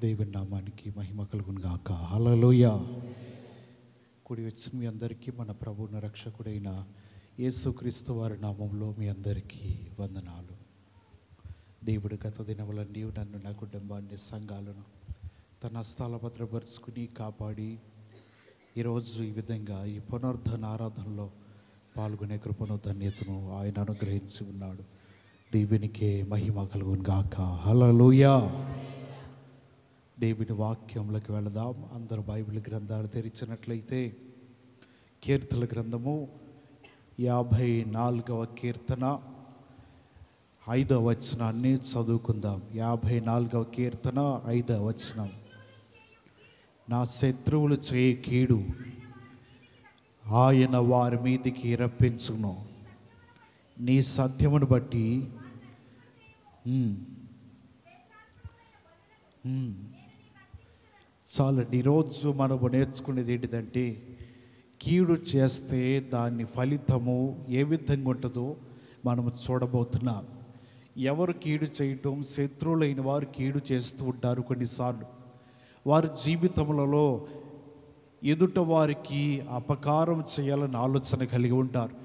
దేవుని నామానికి మహిమ కలుగును గాక. హల్లెలూయా. కూడి వచ్చిన మీ అందరికీ మన ప్రభువున రక్షకుడైన యేసుక్రీస్తు వారి నామంలో మీ అందరికీ వందనాలు. దేవుడు గత దినములన్నీ నన్ను, నా కుటుంబాన్ని, సంఘాలను తన హస్తాల భద్రపరుచుకుని కాపాడి ఈరోజు ఈ విధంగా ఈ పునరుద్ధరణ ఆరాధనలో పాల్గొనే కృపను, ధన్యతను ఆయన అనుగ్రహించి ఉన్నాడు. దేవునికే మహిమ కలుగును గాక. హల్లెలూయా. దేవుని వాక్యంలోకి వెళదాం. అందరూ బైబిల్ గ్రంథాలు తెరిచినట్లయితే కీర్తన గ్రంథము 54వ కీర్తన 5వ వచనాన్ని చదువుకుందాం. 54వ కీర్తన 5వ వచనం. నా శత్రువులు చేయి కీడు ఆయన వారి మీదికి రప్పించును. నీ సత్యమును బట్టి చాలండి. ఈరోజు మనము నేర్చుకునేది ఏంటిదంటే, కీడు చేస్తే దాని ఫలితము ఏ విధంగా ఉంటుందో మనము చూడబోతున్నాం. ఎవరు కీడు చేయటం? శత్రువులైన వారు కీడు చేస్తూ ఉంటారు. కొన్నిసార్లు వారి జీవితములలో ఎదుట వారికి అపకారం చేయాలని ఆలోచన కలిగి ఉంటారు.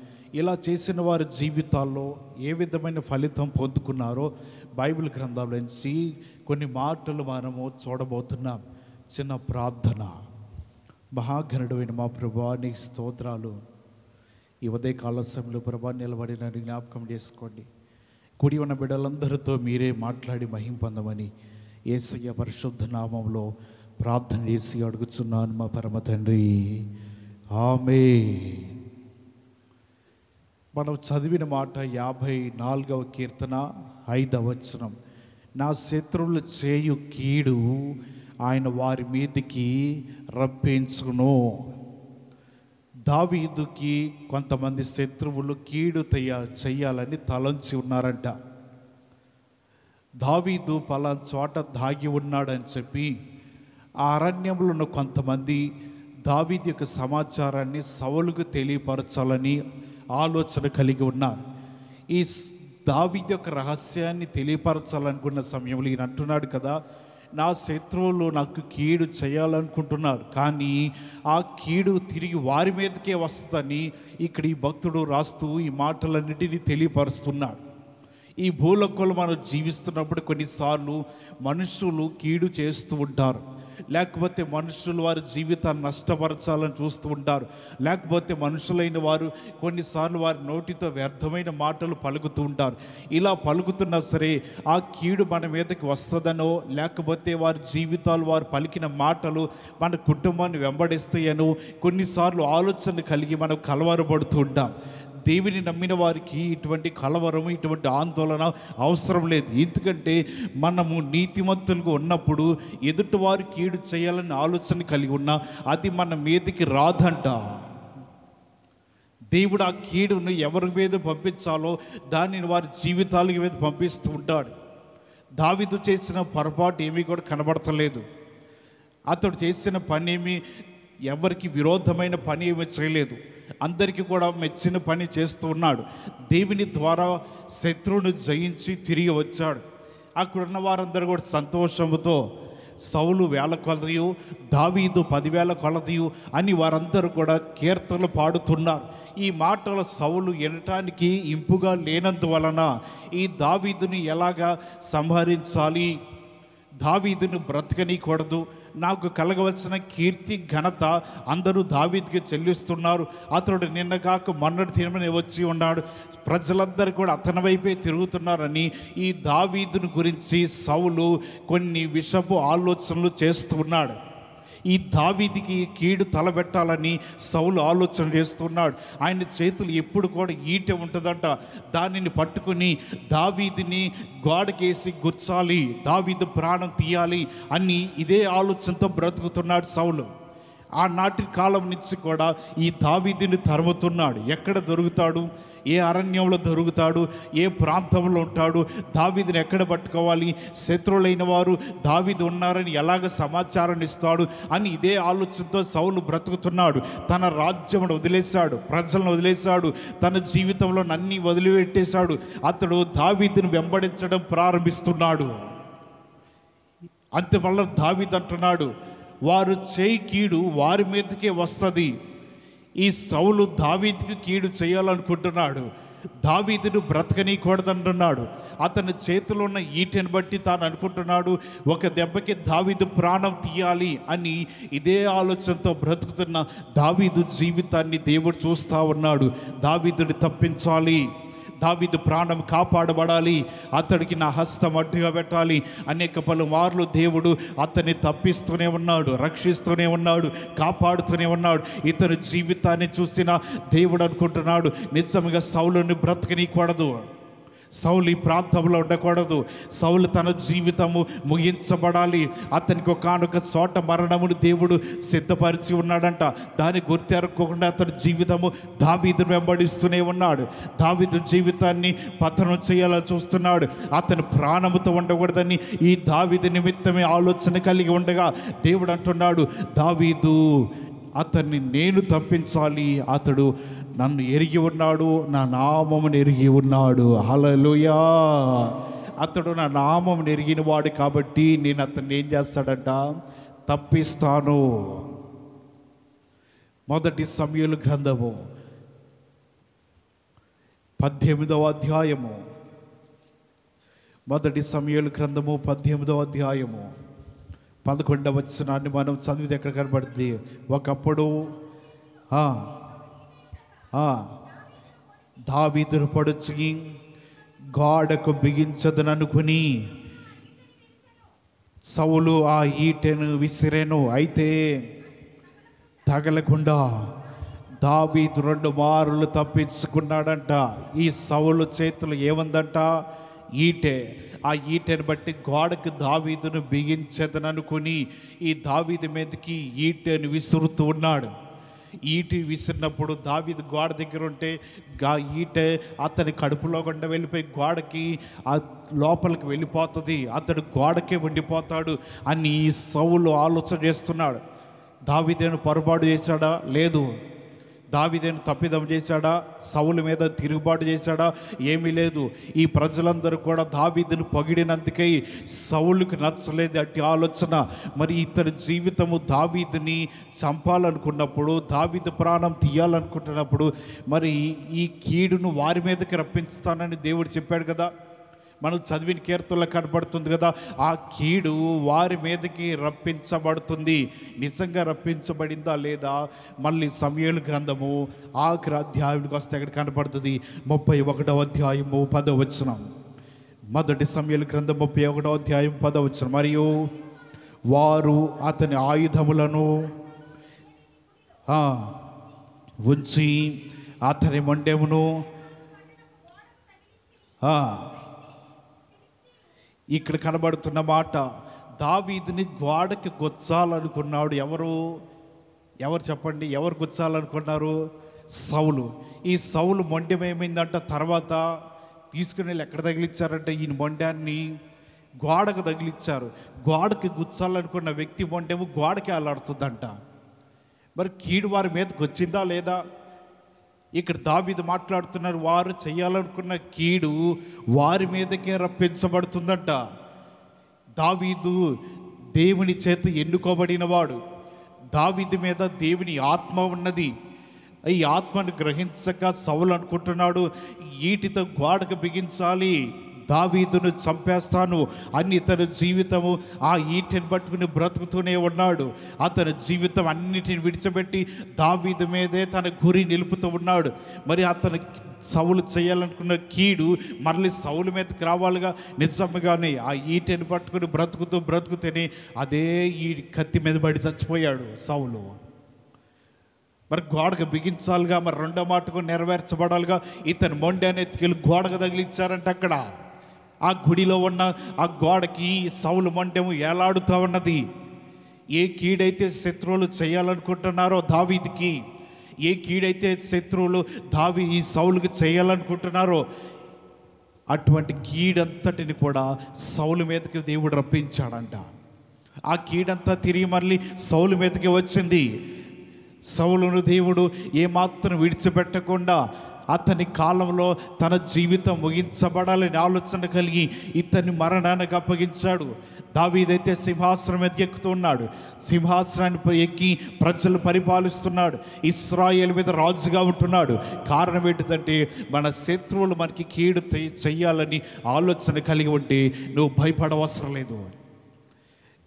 ఇలా చేసిన వారి జీవితాల్లో ఏ విధమైన ఫలితం పొందుకున్నారో బైబిల్ గ్రంథంలో నుంచి కొన్ని మాటలు మనము చూడబోతున్నాం. చిన్న ప్రార్థన. మహాగణుడైన మా ప్రభువా, నీకు స్తోత్రాలు. ఈ ఉదయకాల సమయంలో ప్రభువా నిలబడి నన్ను జ్ఞాపకం చేసుకోండి. కూడి ఉన్న బిడ్డలందరితో మీరే మాట్లాడి మహిమ పొందమని యేసయ్య పరిశుద్ధ నామంలో ప్రార్థన చేసి అడుగుచున్నాను మా పరమ తండ్రి. ఆమేన్. మనం చదివిన మాట 54వ కీర్తన 5వ వచనం. నా శత్రువులు చేయు కీడు ఆయన వారి మీదికి రప్పించును. దావీదుకి కొంతమంది శత్రువులు కీడు చెయ్యాలని తలంచి ఉన్నారంట. దావీదు పలానా చోట దాగి ఉన్నాడని చెప్పి ఆ అరణ్యంలో ఉన్న కొంతమంది దావీదు యొక్క సమాచారాన్ని సౌలుకు తెలియపరచాలని ఆలోచన కలిగి ఉన్నారు. ఈ దావీదు యొక్క రహస్యాన్ని తెలియపరచాలనుకున్న సమయంలో ఈయన అంటున్నాడు కదా, నా శత్రువులు నాకు కీడు చేయాలనుకుంటున్నారు, కానీ ఆ కీడు తిరిగి వారి మీదకే వస్తుందని ఇక్కడ ఈ భక్తుడు రాస్తూ ఈ మాటలన్నిటినీ తెలియపరుస్తున్నాడు. ఈ భూలోకంలో మనం జీవిస్తున్నప్పుడు కొన్నిసార్లు మనుషులు కీడు చేస్తూ ఉంటారు, లేకపోతే మనుషులు వారి జీవితాన్ని నష్టపరచాలని చూస్తూ ఉంటారు, లేకపోతే మనుషులైన వారు కొన్నిసార్లు వారి నోటితో వ్యర్థమైన మాటలు పలుకుతూ ఉంటారు. ఇలా పలుకుతున్నా సరే ఆ కీడు మన మీదకి వస్తుందనో, లేకపోతే వారి జీవితాలు వారు పలికిన మాటలు మన కుటుంబాన్ని వెంబడిస్తాయనో కొన్నిసార్లు ఆలోచన కలిగి మనం కలవరపడుతూ ఉంటాం. దేవుని నమ్మిన వారికి ఇటువంటి కలవరం, ఇటువంటి ఆందోళన అవసరం లేదు. ఎందుకంటే మనము నీతిమంతులుగా ఉన్నప్పుడు ఎదుటి వారు కీడు చేయాలని ఆలోచన కలిగి ఉన్నా అది మన మీదకి రాదంట. దేవుడు ఆ కీడును ఎవరి మీద పంపించాలో దానిని వారి జీవితాల మీద పంపిస్తూ ఉంటాడు. దావీదు చేసిన పొరపాటు ఏమీ కూడా కనబడతలేదు. అతడు చేసిన పని ఏమి ఎవరికి విరోధమైన పని ఏమీ చేయలేదు. అందరికీ కూడా మెచ్చిన పని చేస్తూ ఉన్నాడు. దేవుని ద్వారా శత్రువును జయించి తిరిగి వచ్చాడు. అక్కడున్న వారందరూ కూడా సంతోషంతో సౌలు 1000 కొలదియు, దావీదు 10,000 కొలదియు అని వారందరూ కూడా కీర్తనలు పాడుతున్నారు. ఈ మాటలు సౌలు వినటానికి ఇంపుగా లేనందువలన ఈ దావీదుని ఎలాగా సంహరించాలి, దావీదును బ్రతకనీయకూడదు, నాకు కలగవలసిన కీర్తి ఘనత అందరూ దావీదుకి చెల్లిస్తున్నారు, అతడు నిన్నగాక మొన్నటి దినమని వచ్చి ఉన్నాడు, ప్రజలందరూ కూడా అతని వైపే తిరుగుతున్నారని ఈ దావీదుని గురించి సౌలు కొన్ని విషపు ఆలోచనలు చేస్తూ ఉన్నాడు. ఈ దావీదుకి కీడు తలబెట్టాలని సౌలు ఆలోచన చేస్తున్నాడు. ఆయన చేతులు ఎప్పుడు కూడా ఈటె ఉంటుందంట. దానిని పట్టుకుని దావీదుని గోడకేసి గుచ్చాలి, దావీదు ప్రాణం తీయాలి అని ఇదే ఆలోచనతో బ్రతుకుతున్నాడు సౌలు. ఆనాటి కాలం నుంచి కూడా ఈ దావీదుని తరుముతున్నాడు. ఎక్కడ దొరుకుతాడు, ఏ అరణ్యంలో దొరుకుతాడు, ఏ ప్రాంతంలో ఉంటాడు, దావీదుని ఎక్కడ పట్టుకోవాలి, శత్రువులైన వారు దావీదు ఉన్నారని ఎలాగ సమాచారం ఇస్తాడు అని ఇదే ఆలోచనతో సౌలు బ్రతుకుతున్నాడు. తన రాజ్యమును వదిలేశాడు, ప్రజలను వదిలేశాడు, తన జీవితంలో అన్నీ వదిలిపెట్టేశాడు. అతడు దావీదుని వెంబడించడం ప్రారంభిస్తున్నాడు. అంతవల్ల దావీదు అంటున్నాడు, వారు చేయి కీడు వారి మీదకే వస్తుంది. ఈ సౌలు దావీదుకి కీడు చేయాలనుకుంటున్నాడు, దావీదును బ్రతకనీయకూడదంటున్నాడు. అతని చేతిలో ఉన్న ఈటెను బట్టి తాను అనుకుంటున్నాడు, ఒక దెబ్బకి దావీదు ప్రాణం తీయాలి అని. ఇదే ఆలోచనతో బ్రతుకుతున్న దావీదు జీవితాన్ని దేవుడు చూస్తూ ఉన్నాడు. దావీదుని తప్పించాలి, దావీదు ప్రాణం కాపాడబడాలి, అతడికి నా హస్తం అడ్డుగా పెట్టాలి. అనేక పలుమార్లు దేవుడు అతన్ని తప్పిస్తూనే ఉన్నాడు, రక్షిస్తూనే ఉన్నాడు, కాపాడుతూనే ఉన్నాడు. ఇతని జీవితాన్ని చూసిన దేవుడు అనుకుంటున్నాడు, నిజంగా సౌలుని బ్రతకనీయకూడదు, సౌలు ఈ ప్రాంతంలో ఉండకూడదు, సౌలు తన జీవితము ముగించబడాలి. అతనికి ఒకానొక చోట మరణమును దేవుడు సిద్ధపరిచి ఉన్నాడంట. దాన్ని గుర్తెరగకుండా అతని జీవితము దావీదును వెంబడిస్తూనే ఉన్నాడు. దావీదు జీవితాన్ని పతనం చేయాలని చూస్తున్నాడు. అతని ప్రాణముతో ఉండకూడదని ఈ దావీదు నిమిత్తమే ఆలోచన కలిగి ఉండగా దేవుడు అంటున్నాడు, దావీదు అతన్ని నేను తప్పించాలి, అతడు నన్ను ఎరిగి ఉన్నాడు, నా నామమును ఎరిగి ఉన్నాడు. హల్లెలూయా. అతడు నా నామమును ఎరిగిన వాడు కాబట్టి నేను అతన్ని ఏం చేస్తాడంట, తప్పిస్తాను. మొదటి సమూయేలు గ్రంథము 18వ అధ్యాయము, మొదటి సమూయేలు గ్రంథము 18వ అధ్యాయము 11వ వచనాన్ని మనం చదివితే ఎక్కడ కనబడుతుంది? ఒకప్పుడు దావీదును పొడిచి గాడకు బిగించదననుకుని సౌలు ఆ ఈటెను విసిరెను, అయితే తగలకుండా దావీదు 2 మారులు తప్పించుకున్నాడంట. ఈ సౌలు చేతులు ఏముందంట? ఈటె. ఆ ఈటెను బట్టి గోడకు దావీదును బిగించదననుకుని ఈ దావీదు మీదకి ఈటెను విసురుతూ ఉన్నాడు. ఈటి విసిరినప్పుడు దావీదు గోడ దగ్గర ఉంటే ఈటె అతని కడుపులో గుండా వెళ్ళిపోయి గోడకి ఆ లోపలికి వెళ్ళిపోతుంది, అతడు గోడకే ఉండిపోతాడు అని ఈ సౌలు ఆలోచన చేస్తున్నాడు. దావీదును పొరపాటు చేశాడా? లేదు. దావీదును తప్పిదం చేశాడా? సౌలు మీద తిరుగుబాటు చేశాడా? ఏమీ లేదు. ఈ ప్రజలందరూ కూడా దావీదును పొగిడినందుకై సౌలుకి నచ్చలేదు అట్టి ఆలోచన. మరి ఇతని జీవితము దావీదుని చంపాలనుకున్నప్పుడు, దావీదు ప్రాణం తీయాలనుకుంటున్నప్పుడు మరి ఈ కీడును వారి మీదకి రప్పించుతానని దేవుడు చెప్పాడు కదా. మనం చదివిన కీర్తనలో కనబడుతుంది కదా, ఆ కీడు వారి మీదకి రప్పించబడుతుంది. నిజంగా రప్పించబడిందా లేదా? మళ్ళీ సమూయేలు గ్రంథము ఆఖరి అధ్యాయానికి వస్తే ఎక్కడ కనబడుతుంది? 31వ అధ్యాయము 10వ వచనం. మొదటి సమూయేలు గ్రంథం 31వ అధ్యాయం 10వ వచనం. మరియు వారు అతని ఆయుధములను ఉంచి అతని మొండెమును ఇక్కడ కనబడుతున్న మాట, దావీదుని గోడకి గుచ్చాలనుకున్నాడు. ఎవరు చెప్పండి? ఎవరు గుచ్చాలనుకున్నారు? సౌలు. ఈ సౌలు మొండెం ఏమైందంట? తర్వాత తీసుకుని వెళ్ళి ఎక్కడ తగిలిచ్చారంటే ఈ మొండాన్ని గోడకు తగిలిచ్చారు. గోడకి గుచ్చాలనుకున్న వ్యక్తి మొండెము గోడకి అలాడుతుందంట. మరి కీడు వారి మీదకి వచ్చిందా లేదా? ఇక్కడ దావీదు మాట్లాడుతున్నారు, వారు చేయాలనుకున్న కీడు వారి మీదకే రప్పించబడుతుందంట. దావీదు దేవుని చేత ఎన్నుకోబడినవాడు. దావీదు మీద దేవుని ఆత్మ ఉన్నది. ఈ ఆత్మను గ్రహించక సౌలు అనుకుంటున్నాడు, ఈటితో గోడకు బిగించాలి, దావీదును చంపేస్తాను అని తన జీవితము ఆ ఈటెను పట్టుకుని బ్రతుకుతూనే ఉన్నాడు. అతని జీవితం అన్నిటిని విడిచిపెట్టి దావీదు మీదే తన గురి నిలుపుతూ ఉన్నాడు. మరి అతను సౌలు చేయాలనుకున్న కీడు మళ్ళీ సౌలు మీదకి రావాలిగా. నిజంగానే ఆ ఈటెను పట్టుకుని బ్రతుకుతూనే అదే ఈ కత్తి మీద పడి చచ్చిపోయాడు సౌలు. మరి గోడకు బిగించాలిగా, మరి రెండో మాటకు నెరవేర్చబడాలిగా. ఇతను మొండాన్ని ఎత్తుకెళ్ళి గోడకు తగిలించారంట. అక్కడ ఆ గుడిలో ఉన్న ఆ గోడకి సౌలు మొండెము ఏలాడుతూ ఉన్నది. ఏ కీడైతే శత్రువులు చేయాలనుకుంటున్నారో దావీదుకి, ఏ కీడైతే శత్రువులు ఈ సౌలుకి చేయాలనుకుంటున్నారో అటువంటి కీడంతటిని కూడా సౌలు మీదకి దేవుడు రప్పించాడంట. ఆ కీడంతా తిరిగి మళ్ళీ సౌలు మీదకి వచ్చింది. సౌలును దేవుడు ఏమాత్రం విడిచిపెట్టకుండా అతని కాలంలో తన జీవితం ముగించబడాలని ఆలోచన కలిగి ఇతన్ని మరణానికి అప్పగించాడు. దావీదైతే సింహాసనం మీదకి ఎక్కుతూ ఉన్నాడు, సింహాసనాన్ని ఎక్కి ప్రజలు పరిపాలిస్తున్నాడు, ఇశ్రాయేలు మీద రాజుగా ఉంటున్నాడు. కారణం ఏంటిదంటే మన శత్రువులు మనకి కీడు చెయ్యాలని ఆలోచన కలిగి ఉంటే నువ్వు భయపడవసరం లేదు.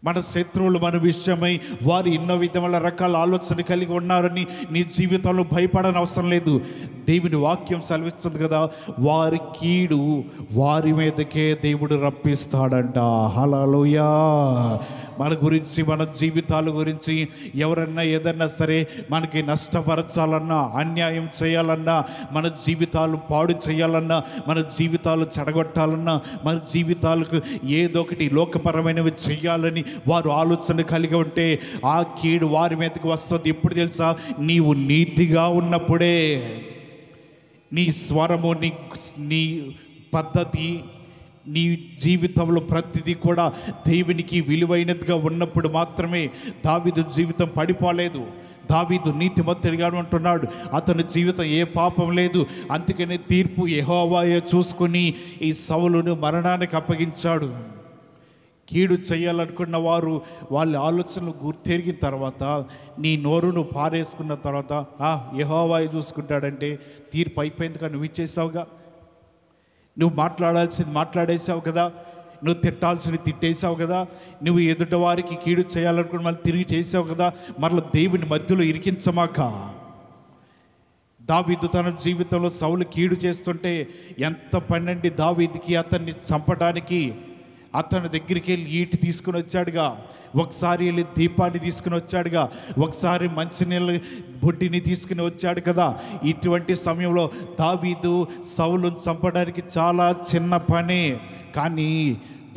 మన శత్రువులు మన విషయమై వారు ఎన్నో విధముల రకాల ఆలోచన కలిగి ఉన్నారని నీ జీవితంలో భయపడని అవసరం లేదు. దేవుని వాక్యం సెలవిస్తుంది కదా, వారి కీడు వారి మీదకే దేవుడు రప్పిస్తాడంట. హల్లెలూయా. మన గురించి, మన జీవితాల గురించి ఎవరన్నా ఏదన్నా సరే మనకి నష్టపరచాలన్నా, అన్యాయం చేయాలన్నా, మన జీవితాలు పాడు చేయాలన్నా, మన జీవితాలు చెడగొట్టాలన్నా, మన జీవితాలకు ఏదో ఒకటి లోకపరమైనవి చేయాలని వారు ఆలోచన కలిగి ఉంటే ఆ కీడు వారి మీదకి వస్తుంది. ఎప్పుడు తెలుసా? నీవు నీతిగా ఉన్నప్పుడే. నీ స్వరము, నీ పద్ధతి, నీ జీవితంలో ప్రతిదీ కూడా దేవునికి విలువైనదిగా ఉన్నప్పుడు మాత్రమే. దావీదు జీవితం పడిపోలేదు. దావీదు నీతిమంతుడిగా ఉంటున్నాడు. అతని జీవితం ఏ పాపం లేదు. అందుకనే తీర్పు యెహోవాయే చూసుకుని ఈ సౌలును మరణానికి అప్పగించాడు. కీడు చేయాలనుకున్న వారు వాళ్ళ ఆలోచనలు గుర్తెరిగిన తర్వాత, నీ నోరును పారేసుకున్న తర్వాత యెహోవాయే చూసుకుంటాడంటే తీర్పు అయిపోయింది. కానీ నువ్వు ఇచ్చేసావుగా, నువ్వు మాట్లాడాల్సింది మాట్లాడేసావు కదా, నువ్వు తిట్టాల్సింది తిట్టేసావు కదా, నువ్వు ఎదుట వారికి కీడు చేయాలనుకుని మళ్ళీ తిరిగి చేసావు కదా. మరలా దేవుని మధ్యలో ఇరికించమాక. దావీదు తన జీవితంలో సౌలు కీడు చేస్తుంటే ఎంత పన్నండి దావీదుకి అతన్ని చంపడానికి. అతని దగ్గరికి వెళ్ళి ఈటి తీసుకుని వచ్చాడుగా, ఒకసారి వెళ్ళి దీపాన్ని తీసుకుని వచ్చాడుగా, ఒకసారి మంచినీళ్ళ బొడ్డిని తీసుకుని వచ్చాడు కదా. ఇటువంటి సమయంలో దావీదు సౌలును చంపడానికి చాలా చిన్న పనే. కానీ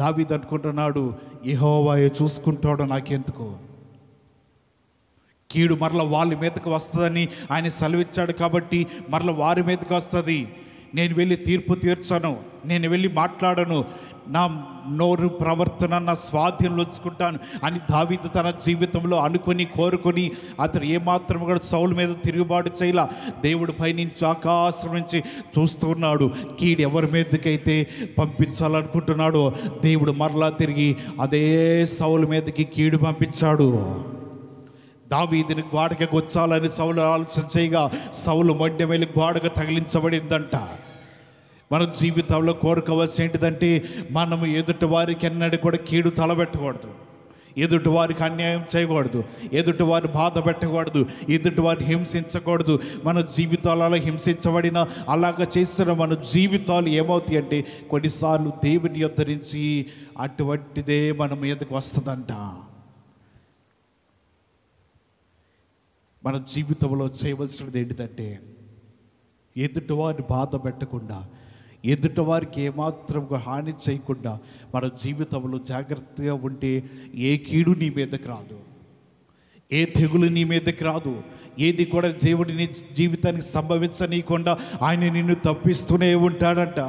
దావీదు అనుకుంటున్నాడు, యెహోవాయే చూసుకుంటాడు, నాకెందుకు. కీడు మరల వాళ్ళ మీదకి వస్తుందని ఆయన సెలవిచ్చాడు కాబట్టి మరల వారి మీదకి వస్తుంది. నేను వెళ్ళి తీర్పు తీర్చను, నేను వెళ్ళి మాట్లాడను, నా నోరు ప్రవర్తన నా స్వాధీనంలో ఉంచుకుంటాను అని దావీదు తన జీవితంలో అనుకొని కోరుకొని అతను ఏమాత్రం కూడా సౌలు మీద తిరుగుబాటు చేయలా. దేవుడు పైనుంచి ఆకాశం నుంచి చూస్తూ ఉన్నాడు. కీడు ఎవరి మీదకైతే పంపించాలనుకుంటున్నాడో దేవుడు మరలా తిరిగి అదే సౌలు మీదకి కీడు పంపించాడు. దావీదుని గోడకి గొచ్చాలని సౌలు ఆలోచన చేయగా సౌలు మొండె వెళ్ళి గోడకు తగిలించబడిందంట. మన జీవితంలో కోరుకోవాల్సి ఏంటిదంటే మనము ఎదుటి వారికి ఎన్నడూ కూడా కీడు తలబెట్టకూడదు, ఎదుటి వారికి అన్యాయం చేయకూడదు, ఎదుటి వారిని బాధ పెట్టకూడదు, ఎదుటి వారిని హింసించకూడదు. మన జీవితాలలో హింసించబడిన అలాగ చేసిన మన జీవితాలు ఏమవుతాయి అంటే కొన్నిసార్లు దేవుని యొద్ద నుంచి అటువంటిదే మన మీదకు వస్తుందంట. మన జీవితంలో చేయవలసినది ఏంటిదంటే ఎదుటి వారిని బాధ పెట్టకుండా, ఎదుటి వారికి ఏమాత్రం హాని చేయకుండా మన జీవితంలో జాగ్రత్తగా ఉంటే ఏ కీడు నీ మీదకి రాదు, ఏ తెగులు నీ మీదకి రాదు, ఏది కూడా దేవుడి నీ జీవితానికి సంభవించనీయకుండా ఆయన నిన్ను తప్పిస్తూనే ఉంటాడంట.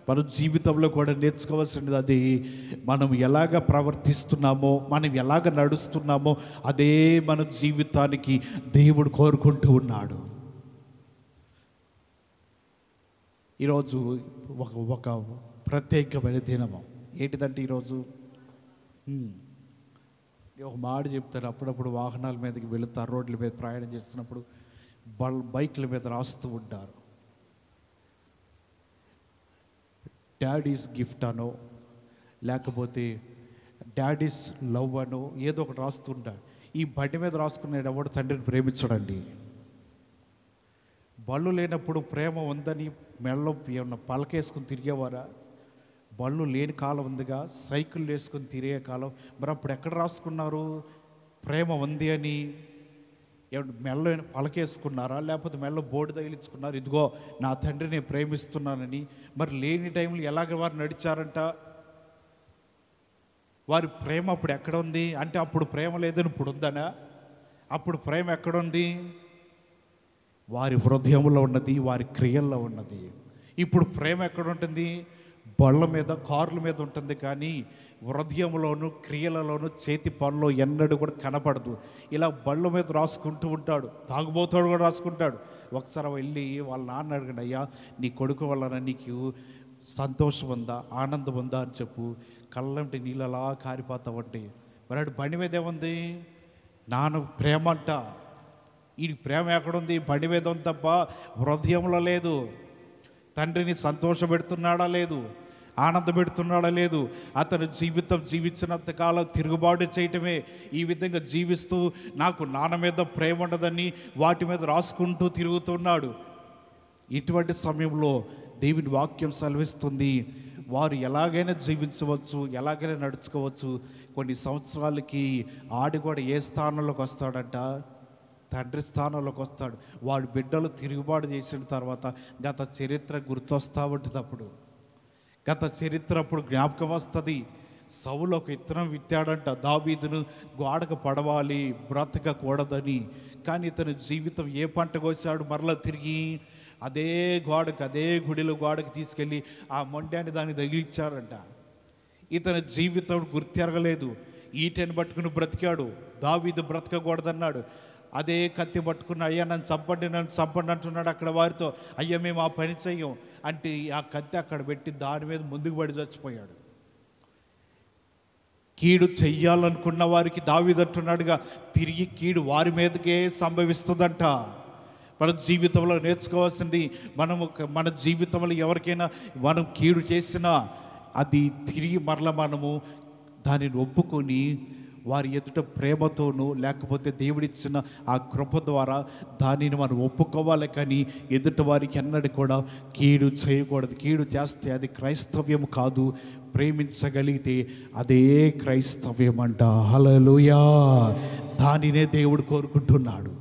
మన జీవితంలో కూడా నేర్చుకోవాల్సినది అది. మనం ఎలాగ ప్రవర్తిస్తున్నామో, మనం ఎలాగ నడుస్తున్నామో అదే మన జీవితానికి దేవుడు కోరుకుంటూ ఉన్నాడు. ఈరోజు ఒక ప్రత్యేకమైన దినము. ఏంటిదంటే ఈరోజు ఒక మాట చెప్తారు. అప్పుడప్పుడు వాహనాల మీదకి వెళుతారు, రోడ్ల మీద ప్రయాణం చేస్తున్నప్పుడు బైక్ల మీద రాస్తూ ఉంటారు, డాడీస్ గిఫ్ట్ అనో లేకపోతే డాడీస్ లవ్ అనో ఏదో ఒకటి రాస్తుంటారు. ఈ బండి మీద రాసుకునేది ఎవడు తండ్రిని ప్రేమించడండి. బళ్ళు లేనప్పుడు ప్రేమ ఉందని మెడలో ఏమన్నా పలకేసుకుని తిరిగేవారా? బళ్ళు లేని కాలం ఉందిగా, సైకిల్ వేసుకొని తిరిగే కాలం. మరి అప్పుడు ఎక్కడ రాసుకున్నారు ప్రేమ ఉంది అని? మెడలో పలకేసుకున్నారా లేకపోతే మెడలో బోర్డు తగిలించుకున్నారు, ఇదిగో నా తండ్రి నేను ప్రేమిస్తున్నానని? మరి లేని టైంలో ఎలాగ వారు నడిచారంట? వారి ప్రేమ అప్పుడు ఎక్కడ ఉంది అంటే అప్పుడు ప్రేమ లేదని ఇప్పుడు ఉందనా? అప్పుడు ప్రేమ ఎక్కడుంది? వారి హృదయంలో ఉన్నది, వారి క్రియల్లో ఉన్నది. ఇప్పుడు ప్రేమ ఎక్కడ ఉంటుంది? బళ్ళ మీద, కార్ల మీద ఉంటుంది, కానీ హృదయంలోను క్రియలలోను చేతి పనులు ఎన్నడూ కూడా కనపడదు. ఇలా బళ్ళ మీద రాసుకుంటూ ఉంటాడు. తాగుబోతాడు కూడా రాసుకుంటాడు. ఒకసారి వెళ్ళి వాళ్ళ నాన్న అడగండి, అయ్యా నీ కొడుకు వలన నీకు సంతోషం ఉందా, ఆనందం ఉందా అని చెప్పు. కళ్ళంటి నీళ్ళు అలా కారిపోతా ఉంటాయి. మరి ఆడు బండి మీద ఏముంది? నాన్న ప్రేమ అంట. ఈ ప్రేమ ఎక్కడుంది? బండి మీద ఉంది తప్ప హృదయంలో లేదు. తండ్రిని సంతోషపెడుతున్నాడా లేదు, ఆనందం పెడుతున్నాడా లేదు. అతను జీవితం జీవించినంత కాలం తిరుగుబాటు చేయటమే. ఈ విధంగా జీవిస్తూ నాకు నాన్న మీద ప్రేమ ఉండదని వాటి మీద రాసుకుంటూ తిరుగుతున్నాడు. ఇటువంటి సమయంలో దేవుని వాక్యం సెలవిస్తుంది, వారు ఎలాగైనా జీవించవచ్చు, ఎలాగైనా నడుచుకోవచ్చు. కొన్ని సంవత్సరాలకి ఆడి కూడా ఏ స్థానంలోకి వస్తాడంట? తండ్రి స్థానంలోకి వస్తాడు. వాడి బిడ్డలు తిరుగుబాటు చేసిన తర్వాత గత చరిత్ర గుర్తొస్తూ ఉంటుంది. అప్పుడు గత చరిత్ర అప్పుడు జ్ఞాపకం వస్తుంది. సౌలు ఒక విత్తనం విత్తాడంట, దావీదును గోడకు పడవాలి, బ్రతకకూడదని. కానీ ఇతని జీవితం ఏ పంట కోసాడు? మరలా తిరిగి అదే గోడకు, అదే గుడిలో గోడకు తీసుకెళ్ళి ఆ మొండాన్ని దానికి తగిలిచ్చారంట. ఇతని జీవితం గుర్తెరగలేదు. ఈటెను పట్టుకుని బ్రతికాడు. దావీదు బ్రతకకూడదన్నాడు. అదే కత్తి పట్టుకున్న, అయ్యా నన్ను చంపండి అంటున్నాడు. అక్కడ వారితో, అయ్యా మేము ఆ పని చెయ్యం అంటే ఆ కత్తి అక్కడ పెట్టి దాని మీద ముందుకు పడి చచ్చిపోయాడు. కీడు చెయ్యాలనుకున్న వారికి దావీదు అంటున్నాడుగా, తిరిగి కీడు వారి మీదకే సంభవిస్తుందంట. మన జీవితంలో నేర్చుకోవాల్సింది, మన జీవితంలో ఎవరికైనా మనం కీడు చేసినా అది తిరిగి మరల మనము దానిని ఒప్పుకొని వారి ఎదుట ప్రేమతోనూ లేకపోతే దేవుడిచ్చిన ఆ కృప ద్వారా దానిని మనం ఒప్పుకోవాలి. కానీ ఎదుట వారికి ఎన్నడూ కూడా కీడు చేయకూడదు. కీడు చేస్తే అది క్రైస్తవ్యం కాదు. ప్రేమించగలిగితే అదే క్రైస్తవ్యం అంట. హల్లెలూయా! దానినే దేవుడు కోరుకుంటున్నాడు.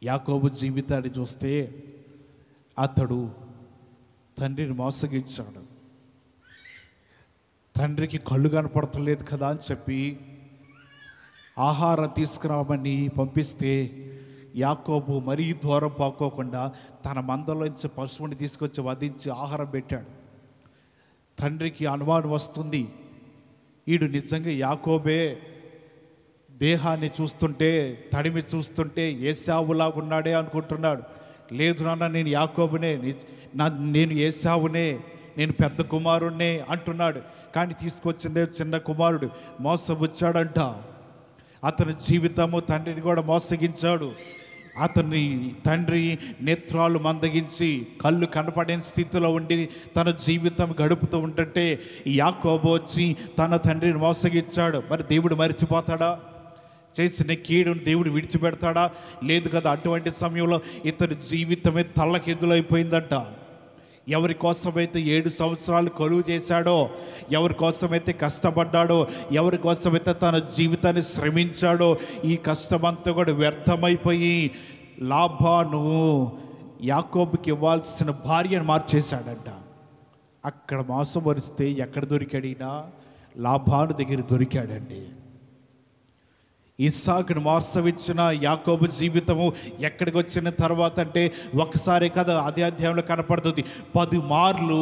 యాకోబు జీవితాన్ని చూస్తే అతడు తండ్రిని మోసగించాడు. తండ్రికి కళ్ళు కనపడతలేదు కదా అని చెప్పి ఆహారం తీసుకురామని పంపిస్తే యాకోబు మరీ దూరం పోకోకుండా తన మందలోంచి పశువుని తీసుకొచ్చి వధించి ఆహారం పెట్టాడు. తండ్రికి అనుమానం వస్తుంది, వీడు నిజంగా యాకోబే, దేహాన్ని చూస్తుంటే తడిమి చూస్తుంటే ఏశావులాగా ఉన్నాడే అనుకుంటున్నాడు. లేదు నాన్న, నేను యాకోబునే, నేను ఏశావునే, నేను పెద్ద కుమారుణ్ణే అంటున్నాడు. కానీ తీసుకొచ్చిందే చిన్న కుమారుడు. మోసపుచ్చాడంట. అతని జీవితము తండ్రిని కూడా మోసగించాడు. అతని తండ్రి నేత్రాలు మందగించి కళ్ళు కనపడని స్థితిలో ఉండి తన జీవితం గడుపుతూ ఉంటుంటే యాకోబు వచ్చి తన తండ్రిని మోసగించాడు. మరి దేవుడు మరిచిపోతాడా? చేసిన కీడును దేవుడు విడిచిపెడతాడా? లేదు కదా. అటువంటి సమయంలో ఇతని జీవితమే తల్లకిందులైపోయిందంట. ఎవరి కోసమైతే 7 సంవత్సరాలు కొలువు చేశాడో, ఎవరి కోసమైతే కష్టపడ్డాడో, ఎవరి కోసమైతే తన జీవితాన్ని శ్రమించాడో, ఈ కష్టమంతా కూడా వ్యర్థమైపోయి లాబాను యాకోబుకి ఇవ్వాల్సిన భార్యను మార్చేశాడంట. అక్కడ మోసపరిస్తే ఎక్కడ దొరికాడినా లాబాను దగ్గర దొరికాడండి. ఇస్సాకును మోసవిచ్చిన యాకోబు జీవితము ఎక్కడికి వచ్చిన తర్వాత అంటే ఒకసారి కదా, అదే అధ్యాయంలో కనపడుతుంది. 10 మార్లు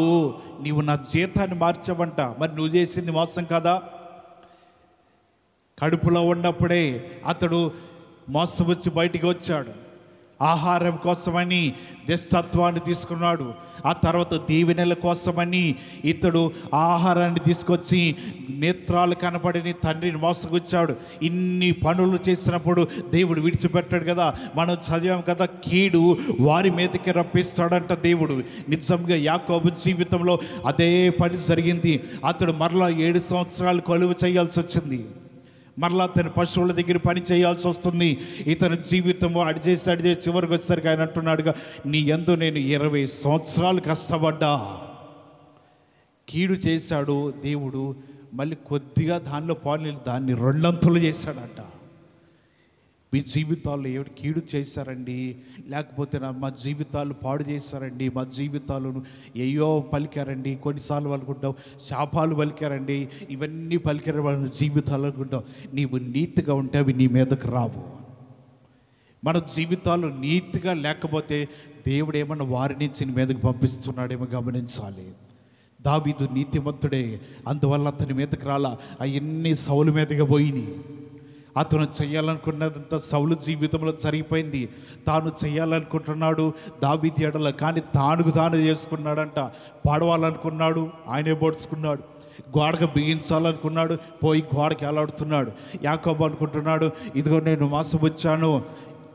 నీవు నా జీతాన్ని మార్చవంట. మరి నువ్వు చేసింది మోసం కదా. కడుపులో ఉన్నప్పుడే అతడు మోసవచ్చి బయటికి వచ్చాడు. ఆహారం కోసమని జ్యేష్ఠత్వాన్ని తీసుకున్నాడు. ఆ తర్వాత దీవెనల కోసమని ఇతడు ఆహారాన్ని తీసుకొచ్చి నేత్రాలు కనపడిని తండ్రిని మోసగుచ్చాడు. ఇన్ని పనులు చేసినప్పుడు దేవుడు విడిచిపెట్టాడు కదా. మనం చదివాం కదా, కీడు వారి మీదకి రప్పిస్తాడంట దేవుడు. నిజంగా యాకోబు జీవితంలో అదే పని జరిగింది. అతడు మరలా 7 సంవత్సరాలు కొలువు చేయాల్సి వచ్చింది. మరలా తన పశువుల దగ్గర పని చేయాల్సి వస్తుంది. ఇతని జీవితం అడిచేసి చివరికి వచ్చేసరికి ఆయన అంటున్నాడుగా, నీ యందు నేను 20 సంవత్సరాలు కష్టపడ్డా. కీడు చేశాడు దేవుడు, మళ్ళీ కొద్దిగా దానిలో పాలు దాన్ని 2 అంతులు చేశాడంట. మీ జీవితాల్లో ఏమిటి కీడు చేశారండి, లేకపోతే మా జీవితాలు పాడు చేశారండి, మా జీవితాలను ఏయో పలికారండి, కొన్నిసార్లు అనుకుంటాం శాపాలు పలికారండి, ఇవన్నీ పలికారు వాళ్ళ జీవితాలు అనుకుంటాం. నీవు నీతిగా ఉంటే అవి నీ మీదకు రావు. మన జీవితాలు నీతిగా లేకపోతే దేవుడు ఏమన్నా వారి నుంచి నీ మీదకు పంపిస్తున్నాడేమో గమనించాలి. దావీదు నీతిమంతుడే, అందువల్ల అతని మీదకి రాలా. అవన్నీ సౌలు మీదగా పోయినాయి. అతను చేయాలనుకున్నదంతా సౌలు జీవితంలో జరిగిపోయింది. తాను చేయాలనుకుంటున్నాడు దావీదు ఎడల, కానీ తానుకు తాను చేసుకున్నాడంట. పడవాలనుకున్నాడు, ఆయనే పొడుచుకున్నాడు. గోడకు బిగించాలనుకున్నాడు, పోయి గోడకి ఎలాడుతున్నాడు. యాకోబు అనుకుంటున్నాడు, ఇదిగో నేను మోసపుచ్చాను,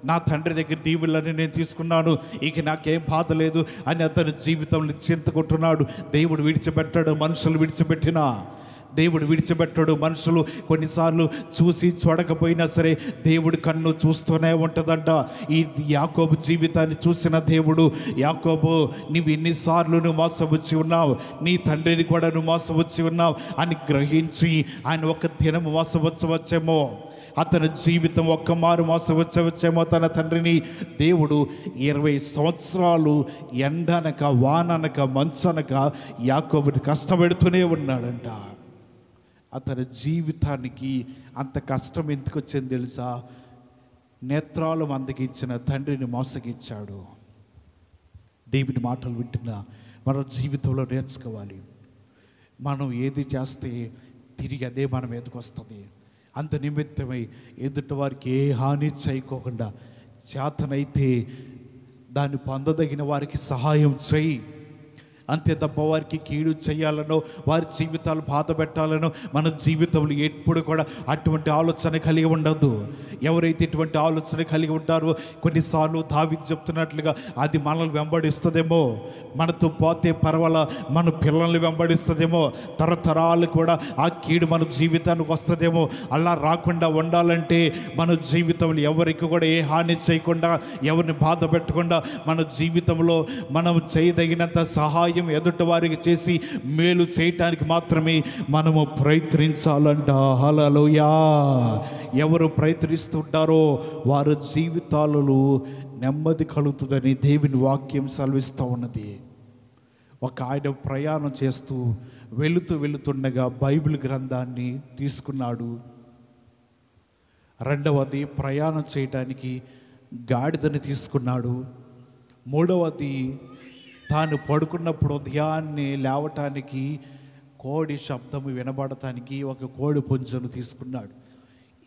నా తండ్రి దగ్గర దీవులని నేను తీసుకున్నాను, ఇక నాకేం బాధ లేదు అని అతని జీవితంలో చింతకుంటున్నాడు. దేవుడు విడిచిపెట్టాడు, మనుషులు విడిచిపెట్టినా దేవుడు విడిచిపెట్టాడు. మనుషులు కొన్నిసార్లు చూసి చూడకపోయినా సరే దేవుడి కన్ను చూస్తూనే ఉంటుందంట. ఈ యాకోబు జీవితాన్ని చూసిన దేవుడు, యాకోబు నువ్వు ఎన్నిసార్లు నువ్వు మోసపుచ్చి ఉన్నావు, నీ తండ్రిని కూడా నువ్వు మోసపుచ్చి ఉన్నావు అని గ్రహించి ఆయన ఒక దినం మోసపుచ్చవచ్చేమో, అతని జీవితం ఒక్కమారు మోసవచ్చవచ్చేమో తన తండ్రిని. దేవుడు 20 సంవత్సరాలు ఎండనక వాననక మంచనక యాకోబుని కష్టపెడుతూనే ఉన్నాడంట. అతని జీవితానికి అంత కష్టం ఎందుకు వచ్చింది తెలుసా? నేత్రాలు మందగించిన తండ్రిని మోసగించాడు. దేవుని మాటలు వింటున్నా మన జీవితంలో నేర్చుకోవాలి. మనం ఏది చేస్తే తిరిగి అదే మన మీదకి వస్తుంది. అంత నిమిత్తమై ఎదుటి వారికి ఏ హాని చేయకోకుండా చేతనైతే దాన్ని పొందదగిన వారికి సహాయం చేయి. అంతే తప్ప వారికి కీడు చేయాలనో వారి జీవితాలు బాధ పెట్టాలనో మన జీవితంలో ఎప్పుడు కూడా అటువంటి ఆలోచన కలిగి ఉండదు. ఎవరైతే ఇటువంటి ఆలోచన కలిగి ఉంటారో కొన్నిసార్లు దావీదు చెప్తున్నట్లుగా అది మనల్ని వెంబడిస్తుందేమో, మనతో పోతే పర్వాల మన పిల్లల్ని వెంబడిస్తుందేమో, తరతరాలు కూడా ఆ కీడు మన జీవితానికి వస్తుందేమో. అలా రాకుండా ఉండాలంటే మన జీవితంలో ఎవరికి కూడా ఏ హాని చేయకుండా, ఎవరిని బాధ పెట్టకుండా మన జీవితంలో మనం చేయదగినంత సహాయం ఎదుటి వారికి చేసి మేలు చేయటానికి మాత్రమే మనము ప్రయత్నించాలంట. హల్లెలూయా. ఎవరు ప్రయత్నిస్తుంటారో వారి జీవితాలలో నెమ్మది కలుగుతుందని దేవుని వాక్యం సెలవిస్తూ ఉన్నది. ఒక ఆయన ప్రయాణం చేస్తూ వెళుతుండగా బైబిల్ గ్రంథాన్ని తీసుకున్నాడు. రెండవది ప్రయాణం చేయడానికి గాడిదని తీసుకున్నాడు. మూడవది తాను పడుకున్నప్పుడు ఉదయాన్నే లేవటానికి కోడి శబ్దము వినబడటానికి ఒక కోడి పుంజను తీసుకున్నాడు.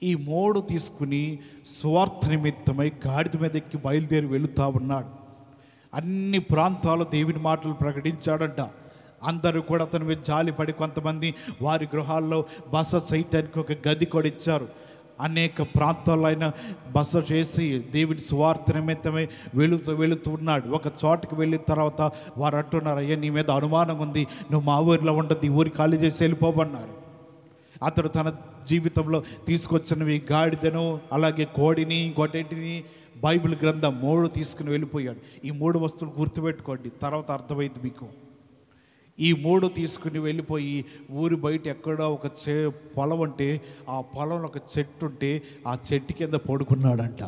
ఈ 3 తీసుకుని స్వార్థ నిమిత్తమై గాడిద మీద ఎక్కి బయలుదేరి వెళుతూ ఉన్నాడు. అన్ని ప్రాంతాల్లో దేవుని మాటలు ప్రకటించాడంట. అందరూ కూడా అతని మీద జాలిపడి కొంతమంది వారి గృహాల్లో బస చేయటానికి ఒక గది కూడా ఇచ్చారు. అనేక ప్రాంతాల్లో ఆయన బస చేసి దేవుని సువార్త నిమిత్తమై వెళుతూ ఉన్నాడు. ఒక చోటుకు వెళ్ళిన తర్వాత వారు అంటున్నారు, అయ్యా నీ మీద అనుమానం ఉంది, నువ్వు మా ఊరిలో ఉండదు, ఈ ఊరి ఖాళీ చేసి వెళ్ళిపోమన్నారు. అతడు తన జీవితంలో తీసుకొచ్చినవి గాడిదను, అలాగే కోడిని, ఇంకోటిని బైబిల్ గ్రంథం 3 తీసుకుని వెళ్ళిపోయాడు. ఈ 3 వస్తువులు గుర్తుపెట్టుకోండి, తర్వాత అర్థమైంది మీకు. ఈ 3 తీసుకుని వెళ్ళిపోయి ఊరి బయట ఎక్కడో ఒక పొలం ఉంటే ఆ పొలంలో ఒక చెట్టు ఉంటే ఆ చెట్టు కింద పడుకున్నాడంట.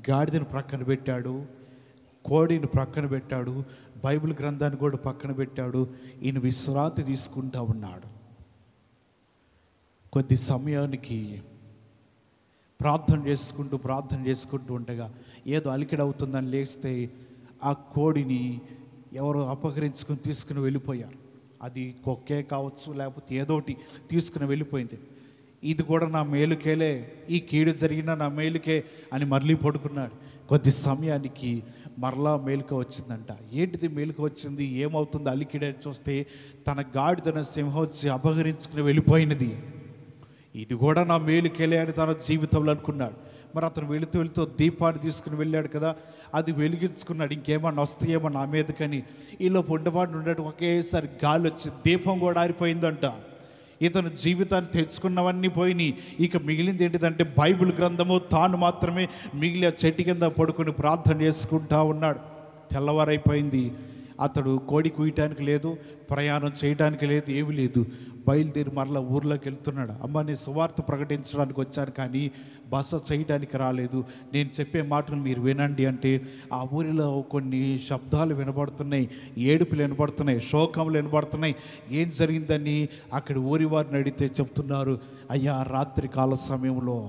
గాడిదని ప్రక్కన పెట్టాడు, కోడిని ప్రక్కన పెట్టాడు, బైబిల్ గ్రంథాన్ని కూడా పక్కన పెట్టాడు. ఈయన విశ్రాంతి తీసుకుంటూ ఉన్నాడు. కొద్ది సమయానికి ప్రార్థన చేసుకుంటూ ఉండగా ఏదో అలికిడి అవుతుందని లేస్తే ఆ కోడిని ఎవరో అపహరించుకొని తీసుకుని వెళ్ళిపోయారు. అది కుక్కే కావచ్చు, లేకపోతే ఏదోటి తీసుకుని వెళ్ళిపోయింది. ఇది కూడా నా మేలుకేలే, ఈ కీడు జరిగిన నా మేలుకే అని మళ్ళీ పడుకున్నాడు. కొద్ది సమయానికి మరలా మేలుక వచ్చిందంట. ఏంటిది మేలుక వచ్చింది, ఏమవుతుంది అలికిడని చూస్తే తన గాడిదన సింహం వచ్చి అపహరించుకుని వెళ్ళిపోయినది. ఇది కూడా నా మేలుకేలే అని తన జీవితంలో అనుకున్నాడు. మరి అతను వెళుతూ దీపాన్ని తీసుకుని వెళ్ళాడు కదా, అది వెలిగించుకున్నాడు, ఇంకేమన్నా వస్తాయేమో నా మీదకని. ఈలోపు ఉండేవాడు ఒకేసారి గాలి వచ్చి దీపం కూడా ఆరిపోయిందంట. ఇతను జీవితాన్ని తెచ్చుకున్నవన్నీ పోయినాయి. ఇక మిగిలింది ఏంటిదంటే బైబిల్ గ్రంథము. తాను మాత్రమే మిగిలి ఆ చెట్టు కింద పడుకొని ప్రార్థన చేసుకుంటా ఉన్నాడు. తెల్లవారైపోయింది. అతడు కోడి కూయటానికి లేదు, ప్రయాణం చేయడానికి లేదు, ఏమీ లేదు. బయలుదేరి మరలా ఊర్లోకి వెళ్తున్నాడు. అమ్మ నేను సువార్త ప్రకటించడానికి వచ్చాను కానీ బస చేయడానికి రాలేదు, నేను చెప్పే మాటలు మీరు వినండి అంటే ఆ ఊరిలో కొన్ని శబ్దాలు వినబడుతున్నాయి, ఏడుపులు వినబడుతున్నాయి, శోకములు వినబడుతున్నాయి. ఏం జరిగిందని అక్కడ ఊరి వారిని అడిగితే చెప్తున్నారు, అయ్యా రాత్రి కాల సమయంలో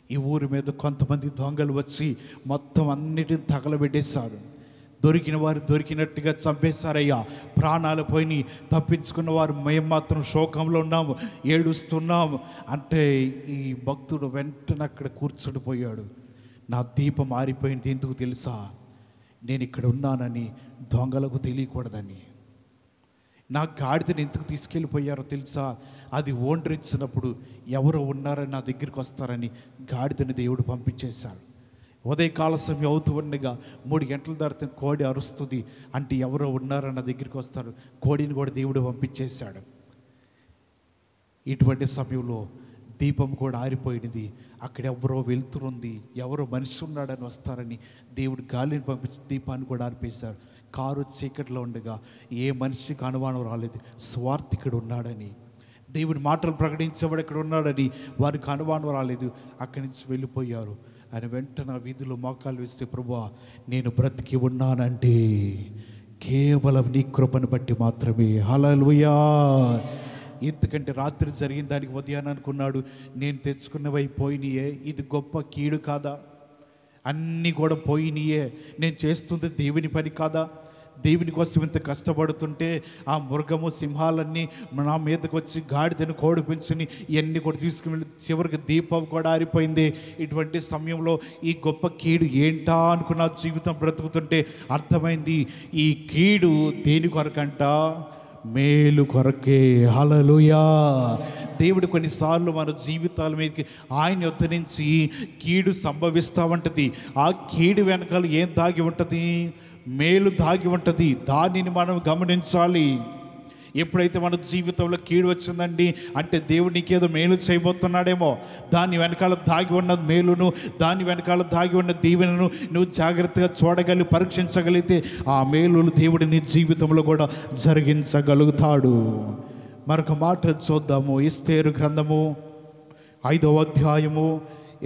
ఈ ఊరి మీద కొంతమంది దొంగలు వచ్చి మొత్తం అన్నిటిని తగలబెట్టేశారు. దొరికిన వారు దొరికినట్టుగా చంపేశారయ్యా. ప్రాణాలు పోయి తప్పించుకున్న వారు మేము మాత్రం శోకంలో ఉన్నాము, ఏడుస్తున్నాము అంటే ఈ భక్తుడు వెంటనే అక్కడ కూర్చుండిపోయాడు. నా దీపం ఆరిపోయింది, ఎందుకు తెలుసా? నేను ఇక్కడ ఉన్నానని దొంగలకు తెలియకూడదని. నా గాడిదని ఎందుకు తీసుకెళ్ళిపోయారో తెలుసా? అది ఓండ్రించినప్పుడు ఎవరో ఉన్నారని నా దగ్గరికి వస్తారని గాడిదని దేవుడు పంపించేశాడు. ఉదయకాల సమయం అవుతూ ఉండగా 3 గంటల దాటితే కోడి అరుస్తుంది అంటే ఎవరో ఉన్నారని నా దగ్గరికి వస్తారు. కోడిని కూడా దేవుడు పంపించేశాడు. ఇటువంటి సమయంలో దీపం కూడా ఆరిపోయినది. అక్కడ ఎవరో వెళ్తురుంది, ఎవరో మనిషి ఉన్నాడని వస్తారని దేవుడు గాలిని పంపించి దీపాన్ని కూడా ఆరిపేశారు. కారు చీకట్లో ఉండగా ఏ మనిషికి అనుమానం రాలేదు, స్వార్థికుడు ఉన్నాడని. దేవుని మాటలు ప్రకటించేవాడు ఇక్కడ ఉన్నాడని వారికి అనుమానం రాలేదు. అక్కడి నుంచి వెళ్ళిపోయారు. ఆయన వెంటనే వీధిలో మోకాలు వేస్తే, ప్రభువా నేను బ్రతికి ఉన్నానంటే కేవలం నీ కృపను బట్టి మాత్రమే. హల్లెలూయా. ఎందుకంటే రాత్రి జరిగిన దానికి ఉదయాన్ని అనుకున్నాడు, నేను తెచ్చుకున్నవై పోయినాయే, ఇది గొప్ప కీడు కాదా? అన్నీ కూడా పోయినాయే, నేను చేస్తుంది దేవుని పని కాదా? దేవుని కోసం ఇంత కష్టపడుతుంటే ఆ మృగము సింహాలన్నీ నా మీదకి వచ్చి గాడిదను కోడి పెంచుని ఇవన్నీ కూడా తీసుకువెళ్ళి చివరికి దీపం కూడా ఆరిపోయింది. ఇటువంటి సమయంలో ఈ గొప్ప కీడు ఏంటా అనుకున్న జీవితం బ్రతుకుతుంటే అర్థమైంది, ఈ కీడు దేని కొరకంట? మేలు కొరకే. హల్లెలూయా. దేవుడు కొన్నిసార్లు మన జీవితాల మీదకి ఆయన యొద్ద నుంచి కీడు సంభవిస్తూ ఉంటుంది. ఆ కీడు వెనకాల ఏం దాగి ఉంటుంది? మేలు దాగి ఉంటుంది. దానిని మనం గమనించాలి. ఎప్పుడైతే మన జీవితంలో కీడు వచ్చిందండి అంటే దేవుడు నీకేదో మేలు చేయబోతున్నాడేమో. దాని వెనకాల దాగి ఉన్న మేలును, దాని వెనకాల దాగి ఉన్న దీవెనను నువ్వు జాగ్రత్తగా చూడగలిగి పరీక్షించగలిగితే ఆ మేలును దేవుడు నీ జీవితంలో కూడా జరిగించగలుగుతాడు. మరొక మాట చూద్దాము. ఎస్తేరు గ్రంథము 5వ అధ్యాయము.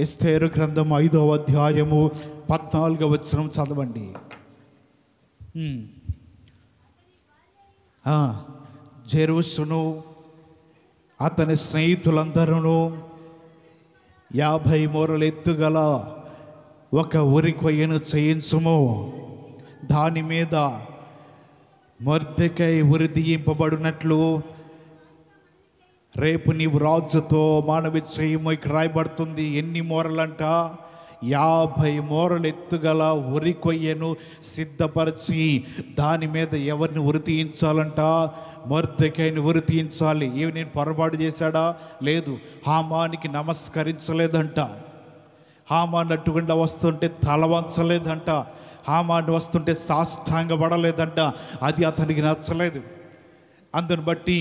ఎస్తేరు గ్రంథం 5వ అధ్యాయము 14వ వచనం చదవండి. జెరుషును అతని స్నేహితులందరూ 50 మూరలు ఎత్తుగల ఒక ఉరి కొయ్యను చేయించుము, దాని మీద మొర్దెకై ఉరి తీయింపబడినట్లు రేపు నీవు రాజుతో మనవి చేయము. ఇక్కడ రాయబడుతుంది ఎన్ని మూరలంట? 50 మూరలు ఎత్తుగల ఉరి కొయ్యను సిద్ధపరిచి దాని మీద ఎవరిని ఉరి తీయించాలంట? మొర్దెకైని ఉరి తీయించాలి. ఏమి నేను పొరపాటు చేశాడా? లేదు. హామానికి నమస్కరించలేదంట. హామాన్ అట్టుకుండా వస్తుంటే తల వంచలేదంట. హామాన్ వస్తుంటే సాష్టాంగపడలేదంట. అది అతనికి నచ్చలేదు. అందుని బట్టి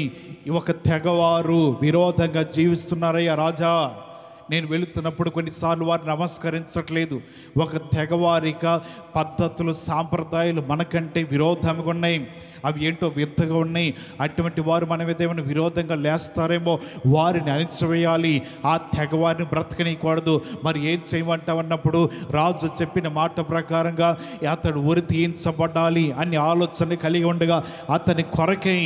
ఒక తెగవారు విరోధంగా జీవిస్తున్నారయ్యా రాజా. నేను వెళుతున్నప్పుడు కొన్నిసార్లు వారు నమస్కరించట్లేదు. ఒక తెగవారిక పద్ధతులు, సాంప్రదాయాలు మనకంటే విరోధంగా ఉన్నాయి. అవి ఏంటో వింతగా ఉన్నాయి. అటువంటి వారు మన మీద ఏమైనా విరోధంగా లేస్తారేమో, వారిని అణిచివేయాలి. ఆ తెగవారిని బ్రతకనీయకూడదు. మరి ఏం చేయమంటామన్నప్పుడు రాజు చెప్పిన మాట ప్రకారంగా అతడు ఉరి తీయించబడాలి అని ఆలోచన కలిగి ఉండగా అతని కొరకై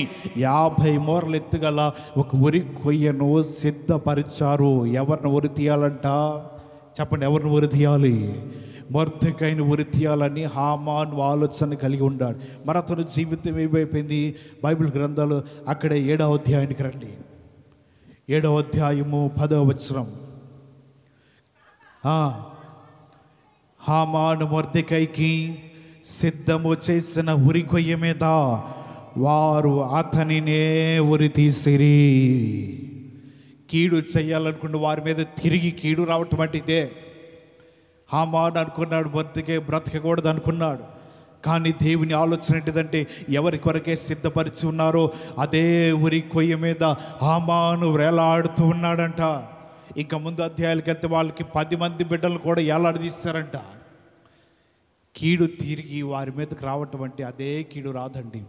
50 మూరలు ఎత్తుగల ఒక ఉరి కొయ్యను సిద్ధపరిచారు. ఎవరిని ఉరి తీయాలంట? చెప్పండి, ఎవరిని ఉరి తీయాలి? మొర్దెకైని ఉరి తీయాలని హామాను ఆలోచన కలిగి ఉన్నాడు. మరి అతను జీవితం ఏమైపోయింది? బైబిల్ గ్రంథాలు అక్కడ 7వ అధ్యాయానికి రండి. 7వ అధ్యాయము 10వ వచనం. హామాను మొర్దెకైకి సిద్ధము చేసిన ఉరి కొయ్య మీద వారు అతనినే ఉరి తీసిరి. కీడు చేయాలనుకున్న వారి మీద తిరిగి కీడు రావటం అంటే ఇదే. హామాను అనుకున్నాడు బ్రతకకూడదు అనుకున్నాడు. కానీ దేవుని ఆలోచన ఏంటిదంటే ఎవరి కొరకే సిద్ధపరిచి ఉన్నారో అదే ఉరి కొయ్య మీద హామాను వేలాడుతూ ఉన్నాడంట. ఇంకా ముందు అధ్యాయాలకి వెళ్తే వాళ్ళకి 10 మంది బిడ్డలు కూడా ఏలాడదీస్తారంట. కీడు తిరిగి వారి మీదకి రావటం అంటే అదే కీడు రాదండి,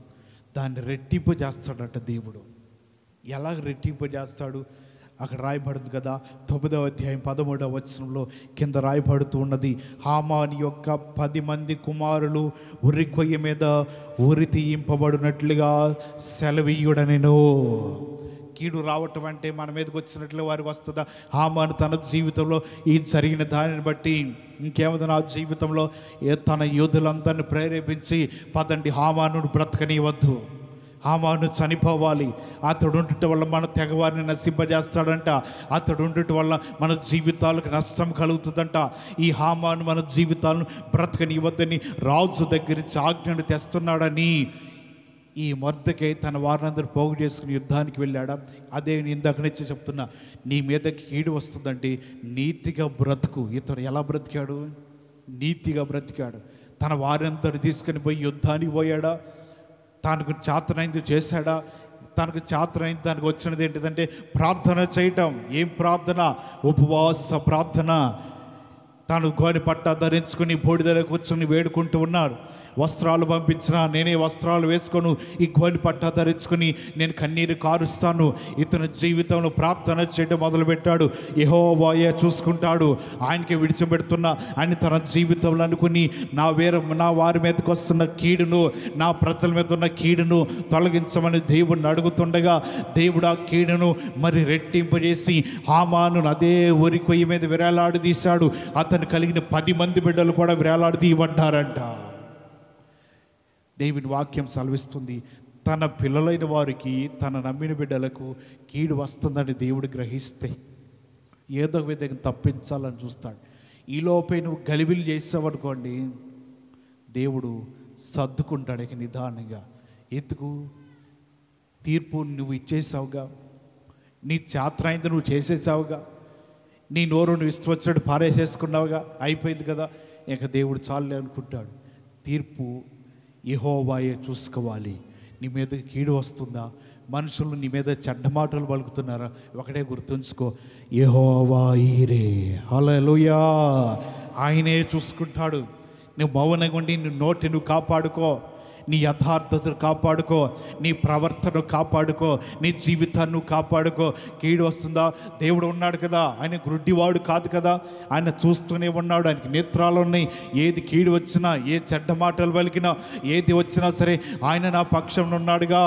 దాన్ని రెట్టింపు చేస్తాడట దేవుడు. ఎలా రెట్టింపు చేస్తాడు? అక్కడ రాయబడింది కదా 9వ అధ్యాయం 13వ వచనంలో కింద రాయబడుతూ ఉన్నది, హామాను యొక్క 10 మంది కుమారులు ఉరి కొయ్య మీద ఉరి తీయింపబడినట్లుగా సెలవీయుడనెను. కీడు రావటం అంటే మన మీదకి వచ్చినట్లే వారికి వస్తుందా? హామాను తన జీవితంలో ఈ జరిగిన దానిని బట్టి ఇంకేముంది, నా జీవితంలో తన యోధులందరిని ప్రేరేపించి పదండి హామాను బ్రతకనివద్దు, హామాను చనిపోవాలి, అతడు ఉండటం వల్ల మన తెగవారిని నశింపజేస్తాడంట, అతడు ఉండటం వల్ల మన జీవితాలకు నష్టం కలుగుతుందంట. ఈ హామాను మన జీవితాలను బ్రతకనివ్వద్దని రాజు దగ్గర నుంచి ఆజ్ఞను తెస్తున్నాడని ఈ మొర్దెకై తన వారినందరూ పోగు చేసుకుని యుద్ధానికి వెళ్ళాడా? అదే నేను ఇందాక నుంచి చెప్తున్నా, నీ మీదకి కీడు వస్తుందంటే నీతిగా బ్రతుకు. ఇతడు ఎలా బ్రతికాడు? నీతిగా బ్రతికాడు. తన వారందరూ తీసుకుని పోయి యుద్ధానికి పోయాడా? తనకు చేతనైంది చేశాడా? తనకు చేతనైంది దానికి వచ్చినది ఏంటిదంటే ప్రార్థన చేయటం. ఏం ప్రార్థన? ఉపవాస ప్రార్థన. తాను గోని పట్ట ధరించుకుని బూడిదలో కూర్చొని వేడుకుంటూ ఉన్నారు. వస్త్రాలు పంపించినా నేనే వస్త్రాలు వేసుకొని ఈ గోని పట్ట ధరించుకుని నేను కన్నీరు కారుస్తాను. ఇతను జీవితంలో ప్రార్థన చేయడం మొదలుపెట్టాడు. యెహోవాయే చూసుకుంటాడు, ఆయనకి విడిచిపెడుతున్నా అని తన జీవితంలో అనుకుని నా వారి మీదకి వస్తున్న కీడును, నా ప్రజల మీద ఉన్న కీడును తొలగించమని దేవుడిని అడుగుతుండగా దేవుడు ఆ కీడును మరి రెట్టింపజేసి హామాను అదే వరి కొయ్యి మీద విరాలాడదీశాడు. అతను కలిగిన 10 మంది బిడ్డలు కూడా విరాలాడదీయబడ్డారంట. దేవుని వాక్యం సెలవిస్తుంది, తన పిల్లలైన వారికి, తన నమ్మిన బిడ్డలకు కీడు వస్తుందని దేవుడు గ్రహిస్తే ఏదో విధంగా తప్పించాలని చూస్తాడు. ఈలోపే నువ్వు గలిబిలు చేసావనుకోండి, దేవుడు సర్దుకుంటాడు ఇక నిదానంగా. ఎందుకు? తీర్పు నువ్వు ఇచ్చేసావుగా, నీ చేతనైంది నువ్వు చేసేసావుగా, నీ నోరు నువ్వు ఇష్టం వచ్చినట్టు పారేసేసుకున్నావుగా, అయిపోయింది కదా, ఇక దేవుడు చాలే అనుకుంటాడు. తీర్పు యెహోవాయే చూసుకోవాలి. నీ మీద కీడు వస్తుందా? మనుషులు నీ మీద చెడ్డ మాటలు పలుకుతున్నారా? ఒకటే గుర్తుంచుకో, యెహోవా ఈరే, హల్లెలూయా, ఆయనే చూసుకుంటాడు. నువ్వు మౌనంగా ఉండి నీ నోటి నువ్వు కాపాడుకో, నీ యథార్థతను కాపాడుకో, నీ ప్రవర్తన కాపాడుకో, నీ జీవితాన్ని నువ్వు కాపాడుకో. కీడు వస్తుందా? దేవుడు ఉన్నాడు కదా, ఆయన గ్రుడ్డివాడు కాదు కదా, ఆయన చూస్తూనే ఉన్నాడు, ఆయనకి నేత్రాలు ఉన్నాయి. ఏది కీడు వచ్చినా, ఏ చెడ్డ మాటలు పలికినా, ఏది వచ్చినా సరే ఆయన నా పక్షంలో ఉన్నాడుగా.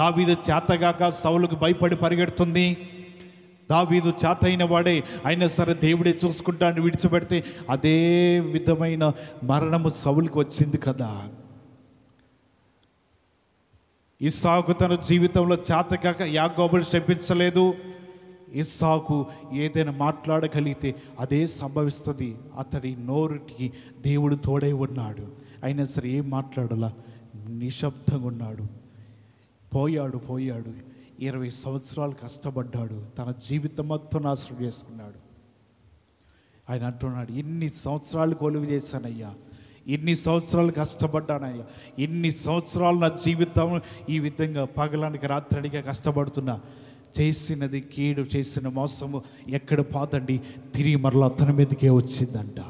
దావీదు చేతగాక సౌలుకు భయపడి పరిగెడుతుంది. దావీదు చేత అయిన వాడే అయినా సరే దేవుడే చూసుకుంటాను విడిచిపెడితే అదే విధమైన మరణము సౌలుకు వచ్చింది కదా. ఇస్సాకు తన జీవితంలో చేతకాక యాకోబుని శపించలేదు. ఇస్సాకు ఏదైనా మాట్లాడగలిగితే అదే సంభవిస్తుంది. అతడి నోరుకి దేవుడు తోడై ఉన్నాడు. అయినా సరే ఏం మాట్లాడాల, నిశ్శబ్దంగా ఉన్నాడు. పోయాడు 20 సంవత్సరాలు కష్టపడ్డాడు, తన జీవితం మొత్తం నాశనం చేసుకున్నాడు. ఆయన అంటున్నాడు, ఇన్ని సంవత్సరాలు కొలువు చేశానయ్యా, ఇన్ని సంవత్సరాలు కష్టపడ్డానయ్యా, ఇన్ని సంవత్సరాలు నా జీవితం ఈ విధంగా పగలానికి రాత్రడిగా కష్టపడుతున్నా, చేసినది కీడు, చేసిన మోసము ఎక్కడ పోతండి, తిరిగి మరలా అతని మీదకే వచ్చిందంట.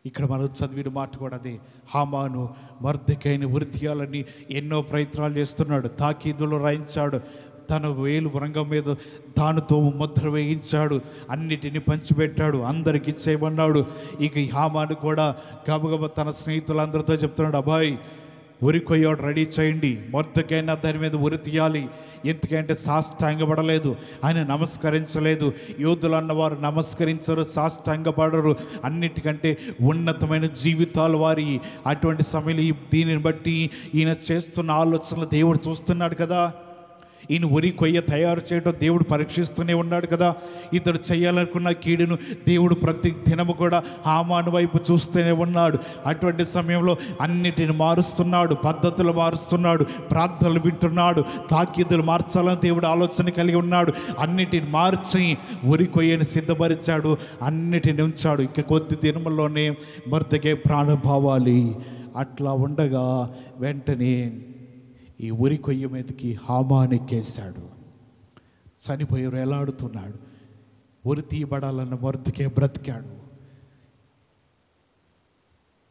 ఇక్కడ మనం చదివిన మాట కూడా అదే. హామాను మొర్దెకైని ఉరితీయాలని ఎన్నో ప్రయత్నాలు చేస్తున్నాడు. తాకీదులు రాయించాడు, తన వేలు వరంగం మీద దానితో ముద్ర వేయించాడు, అన్నిటిని పంచిపెట్టాడు, అందరికి ఇచ్చేయమన్నాడు. ఇక ఈ హామాను కూడా గబగబ తన స్నేహితులందరితో చెప్తున్నాడు, అబ్బాయి ఉరి కొయ్యాడు రెడీ చేయండి, మొర్దెకైనా దాని మీద ఉరి తీయాలి. ఎందుకంటే సాష్టాంగపడలేదు, ఆయన నమస్కరించలేదు. యోధులు అన్నవారు నమస్కరించరు, సాష్టాంగపడరు. అన్నిటికంటే ఉన్నతమైన జీవితాలు వారి. అటువంటి సమయంలో దీనిని బట్టి ఈయన చేస్తున్న ఆలోచనలు దేవుడు చూస్తున్నాడు కదా. ఈయన ఉరి కొయ్య తయారు చేయడం దేవుడు పరీక్షిస్తూనే ఉన్నాడు కదా. ఇతడు చేయాలనుకున్న కీడును దేవుడు ప్రతి దినము కూడా హామాను వైపు చూస్తూనే ఉన్నాడు. అటువంటి సమయంలో అన్నిటిని మారుస్తున్నాడు, పద్ధతులు మారుస్తున్నాడు, ప్రార్థనలు వింటున్నాడు, తాకీదులు మార్చాలని దేవుడు ఆలోచన కలిగి ఉన్నాడు. అన్నిటిని మార్చి ఉరి కొయ్యని సిద్ధపరిచాడు, అన్నిటిని ఉంచాడు. ఇక కొద్ది దినముల్లోనే మొర్దెకై ప్రాణం పోవాలి. అట్లా ఉండగా వెంటనే ఈ ఉరి కొయ్య మీదకి హామాను ఎక్కేశాడు. చనిపోయి వేలాడుతున్నాడు. ఉరి తీయబడాలన్న మొర్దెకై బ్రతికాడు.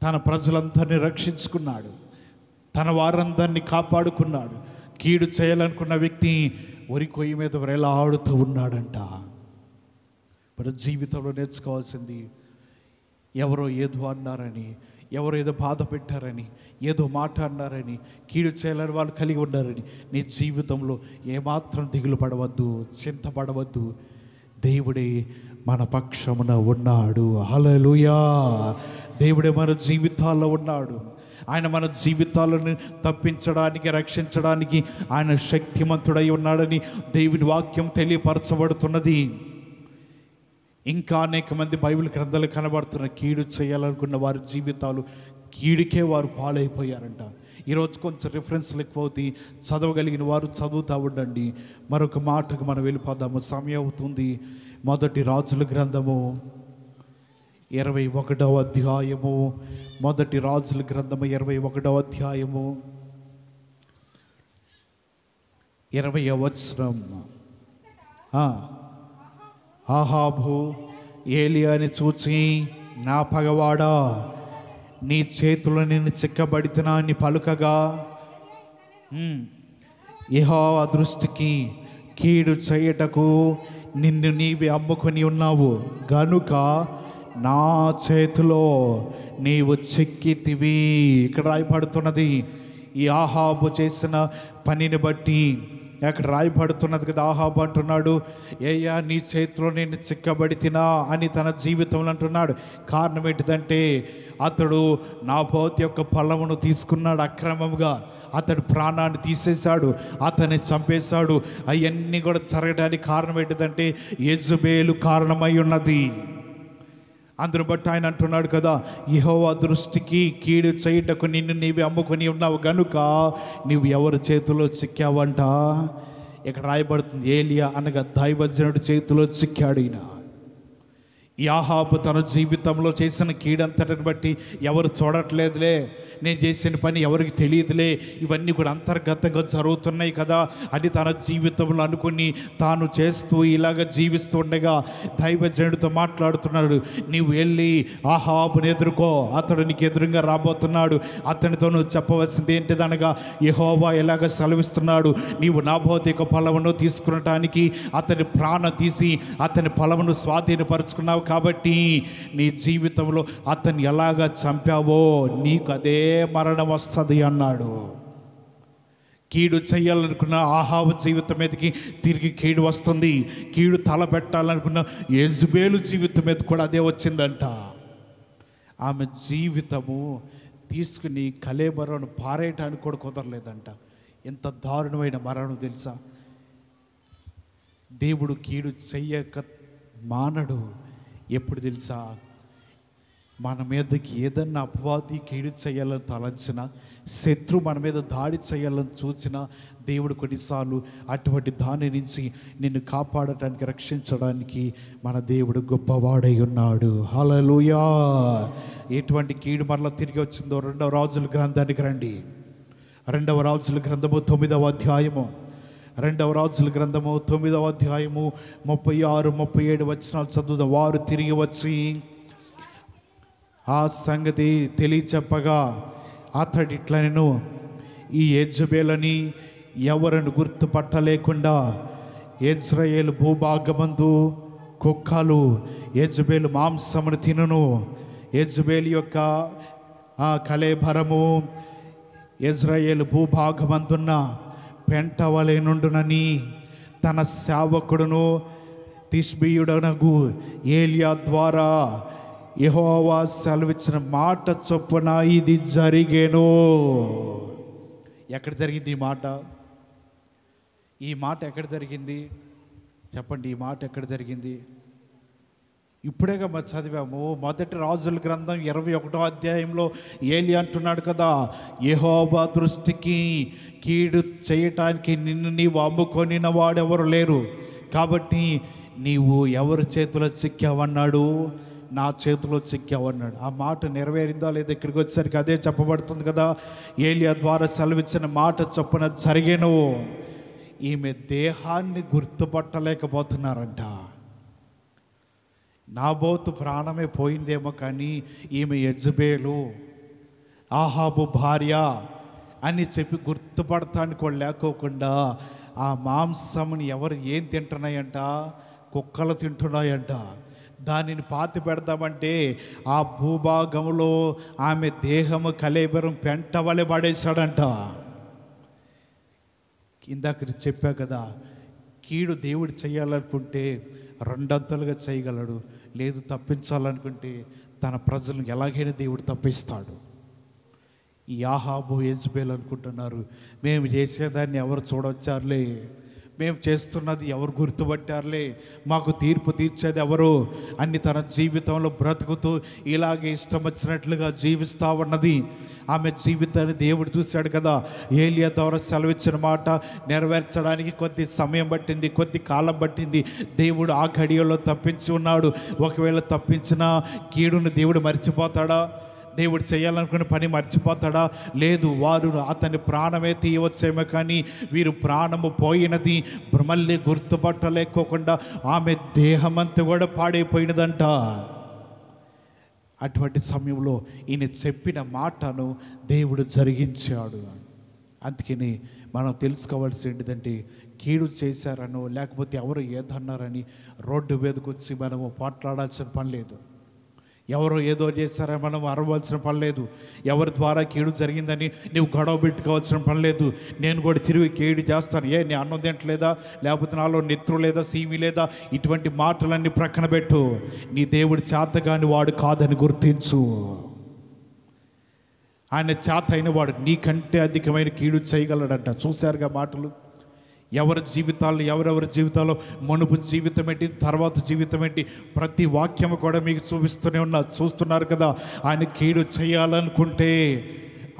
తన ప్రజలందరినీ రక్షించుకున్నాడు, తన వారందరినీ కాపాడుకున్నాడు. కీడు చేయాలనుకున్న వ్యక్తి ఉరి కొయ్య మీద వేలాడుతూ ఉన్నాడంట. మన జీవితంలో నేర్చుకోవాల్సింది, ఎవరో ఏదో అన్నారని, ఎవరు ఏదో బాధ పెట్టారని, ఏదో మాట అన్నారని, కీడు చేయాలని వాళ్ళు కలిగి ఉన్నారని నీ జీవితంలో ఏమాత్రం దిగులు పడవద్దు, చింతపడవద్దు. దేవుడే మన పక్షమున ఉన్నాడు. హల్లెలూయా. దేవుడే మన జీవితాల్లో ఉన్నాడు. ఆయన మన జీవితాలను తప్పించడానికి, రక్షించడానికి ఆయన శక్తిమంతుడై ఉన్నాడని దేవుని వాక్యం తెలియపరచబడుతున్నది. ఇంకా అనేక మంది బైబిల్ గ్రంథాలు కనబడుతున్న కీడు చేయాలనుకున్న వారి జీవితాలు కీడుకే వారు పాలైపోయారంట. ఈరోజు కొంచెం రిఫరెన్స్లు ఎక్కువ అవుతాయి, చదవగలిగిన వారు చదువుతూ ఉండండి. మరొక మాటకు మనం వెళ్ళిపోదాము, సమయం అవుతుంది. మొదటి రాజుల గ్రంథము 21వ అధ్యాయము, మొదటి రాజుల గ్రంథము 21వ అధ్యాయము 20వ వచనం. ఆహాబు ఏలియాని చూచి, నా పగవాడా, నీ చేతులు నేను చిక్కబడితున్నా అని పలుకగా, యెహోవా దృష్టికి కీడు చేయటకు నిన్ను నీవే అమ్ముకొని ఉన్నావు గనుక నా చేతిలో నీవు చిక్కితివి. ఇక్కడ రాయబడుతున్నది ఈ ఆహాబు చేసిన పనిని బట్టి. అక్కడ రాయబడుతున్నది కదా, ఆహాబు అంటున్నాడు, ఏయ్యా నీ చేతిలో నేను చిక్కబడితినా అని తన జీవితంలో అంటున్నాడు. కారణం ఏంటిదంటే అతడు నాబోతు యొక్క పొలమును తీసుకున్నాడు అక్రమంగా. అతడు ప్రాణాన్ని తీసేశాడు, అతన్ని చంపేశాడు. అవన్నీ కూడా జరగడానికి కారణం ఏంటిదంటే యెజబెలు కారణమై ఉన్నది. అందును బట్టి ఆయన అంటున్నాడు కదా, యెహోవా దృష్టికి కీడు చేయుటకు నిన్ను నీవే అమ్ముకొని ఉన్నావు గనుక నీవు ఎవరి చేతిలో చిక్కావంట. ఇక్కడ రాయబడుతుంది, ఏలియా అనగా దైవజనుడి చేతిలో చిక్కాడు ఈయన. యాహాబు తన జీవితంలో చేసిన కీడంతటిని బట్టి ఎవరు చూడట్లేదులే, నేను చేసిన పని ఎవరికి తెలియదులే, ఇవన్నీ కూడా అంతర్గతంగా జరుగుతున్నాయి కదా అని తన జీవితంలో అనుకుని తాను చేస్తూ ఇలాగ జీవిస్తూ ఉండగా దైవజనుడితో మాట్లాడుతున్నాడు, నీవు వెళ్ళి ఆహాబుని ఎదుర్కో, అతడు నీకు ఎదురుగా రాబోతున్నాడు, అతనితో నువ్వు చెప్పవలసింది ఏంటిదనగా, యెహోవా ఎలాగ సెలవిస్తున్నాడు, నీవు నాబోతు పొలమును తీసుకునటానికి అతని ప్రాణం తీసి అతని పొలమును స్వాధీనపరుచుకున్నావు కాబట్టి నీ జీవితంలో అతన్ని ఎలాగా చంపావో నీకు అదే మరణం వస్తుంది అన్నాడు. కీడు చేయాలనుకున్న ఆహాబు జీవితం మీదకి తిరిగి కీడు వస్తుంది. కీడు తలపెట్టాలనుకున్న యెజబెలు జీవితం మీద కూడా అదే వచ్చిందంట. ఆమె జీవితము తీసుకుని కళేబరను పారేయటానికి కూడా కుదరలేదంట. ఎంత దారుణమైన మరణం తెలుసా. దేవుడు కీడు చెయ్యక మానడు. ఎప్పుడు తెలుసా, మన మీదకి ఏదన్నా అపవాది కీడు చేయాలని తలంచిన, శత్రు మన మీద దాడి చేయాలని చూసిన దేవుడు కొన్నిసార్లు అటువంటి దాని నుంచి నిన్ను కాపాడటానికి, రక్షించడానికి మన దేవుడు గొప్పవాడై ఉన్నాడు. హల్లెలూయా. ఎటువంటి కీడు మరలా తిరిగి వచ్చిందో 2వ రాజుల గ్రంథానికి రండి. 2వ రాజుల గ్రంథము 9వ అధ్యాయము, 2వ రాజుల గ్రంథము 9వ అధ్యాయము 36, 37 వచనాలు చదువుదాం. వారు తిరిగి వచ్చి ఆ సంగతి తెలియచెప్పగా అతడు ఇట్లా, నేను ఈ యెజబెలని ఎవరిని గుర్తుపట్టలేకుండా ఇశ్రాయేలు భూభాగమందు కుక్కలు యెజబెలు మాంసమును తినును. యెజబెలు యొక్క ఆ కళేబరము ఇశ్రాయేలు భూభాగమందున్న పెంటవలే నుండునని తన సేవకుడును తిష్బీయుడనగు ఏలియా ద్వారా యెహోవా సెలవిచ్చిన మాట చొప్పున ఇది జరిగేను. ఎక్కడ జరిగింది ఈ మాట? ఈ మాట ఎక్కడ జరిగింది చెప్పండి? ఈ మాట ఎక్కడ జరిగింది? ఇప్పుడేగా మరి చదివాము. మొదటి రాజుల గ్రంథం 21వ అధ్యాయంలో ఏలియా అంటున్నాడు కదా, యెహోవా దృష్టికి కీడు చేయటానికి నిన్ను నీవు అమ్ముకొనిన వాడెవరు లేరు, కాబట్టి నీవు ఎవరి చేతిలో చిక్కావన్నాడు? నా చేతిలో చిక్కావన్నాడు. ఆ మాట నెరవేరిందా లేదా? ఇక్కడికి వచ్చేసరికి అదే చెప్పబడుతుంది కదా, ఏలియా ద్వారా సెలవిచ్చిన మాట చొప్పున జరిగేను. ఈమె దేహాన్ని గుర్తుపట్టలేకపోతున్నారంట. నాబోతు ప్రాణమే పోయిందేమో కానీ ఈమె యెజబెలు, ఆహాబు భార్య అని చెప్పి గుర్తుపడటానికి కూడా లేకోకుండా ఆ మాంసముని ఎవరు ఏం తింటున్నాయంట? కుక్కలు తింటున్నాయంట. దానిని పాతి పెడదామంటే ఆ భూభాగంలో ఆమె దేహము కళేబరం పెంట వలె పడేశాడంట. ఇందాక చెప్పా కదా, కీడు దేవుడు చేయాలనుకుంటే రెండంతలుగా చేయగలడు, లేదు తప్పించాలనుకుంటే తన ప్రజలను ఎలాగైనా దేవుడు తప్పిస్తాడు. ఈ ఆహాబు యెజబెల్ అనుకుంటున్నారు, మేము చేసేదాన్ని ఎవరు చూడొచ్చారులే, మేము చేస్తున్నది ఎవరు గుర్తుపట్టారులే, మాకు తీర్పు తీర్చేది ఎవరు అన్ని తన జీవితంలో బ్రతుకుతూ ఇలాగే ఇష్టం వచ్చినట్లుగా జీవిస్తూ ఉన్నది. ఆమె జీవితాన్ని దేవుడు చూశాడు కదా. ఏలియా ద్వారా సెలవిచ్చిన మాట నెరవేర్చడానికి కొద్ది సమయం పట్టింది, కొద్ది కాలం పట్టింది. దేవుడు ఆ ఘడియలో తప్పించి ఉన్నాడు. ఒకవేళ తప్పించిన కీడును దేవుడు మర్చిపోతాడా? దేవుడు చేయాలనుకున్న పని మర్చిపోతాడా? లేదు. వారు అతని ప్రాణమే తీయవచ్చేమో, కానీ వీరు ప్రాణము పోయినది మళ్ళీ గుర్తుపట్టలేకోకుండా ఆమె దేహమంతా కూడా పాడైపోయినదంట. అటువంటి సమయంలో ఈయన చెప్పిన మాటను దేవుడు జరిగించాడు. అందుకని మనం తెలుసుకోవాల్సి ఏంటిదంటే, కీడు చేశారనో లేకపోతే ఎవరు ఏదన్నారని రోడ్డు మీదకి వచ్చి మనము మాట్లాడాల్సిన పని లేదు. ఎవరో ఏదో చేశారని మనం అరవాల్సిన పని లేదు. ఎవరి ద్వారా కీడు జరిగిందని నువ్వు గొడవ పెట్టుకోవాల్సిన పని లేదు. నేను కూడా తిరిగి కీడు చేస్తాను, నీ అన్నం తింటలేదా, లేకపోతే నాలో నెత్రు లేదా, సీమి లేదా, ఇటువంటి మాటలన్నీ ప్రక్కన పెట్టు. నీ దేవుడు చేతగాని వాడు కాదని గుర్తించు. ఆయన చేత అయిన వాడు నీకంటే అధికమైన కీడు చేయగలడంట. చూశారుగా మాటలు. ఎవరి జీవితాల్లో మునుపు జీవితం ఏంటి, తర్వాత జీవితం ఏంటి, ప్రతి వాక్యము కూడా మీకు చూస్తున్నారు కదా. ఆయన కీడు చేయాలనుకుంటే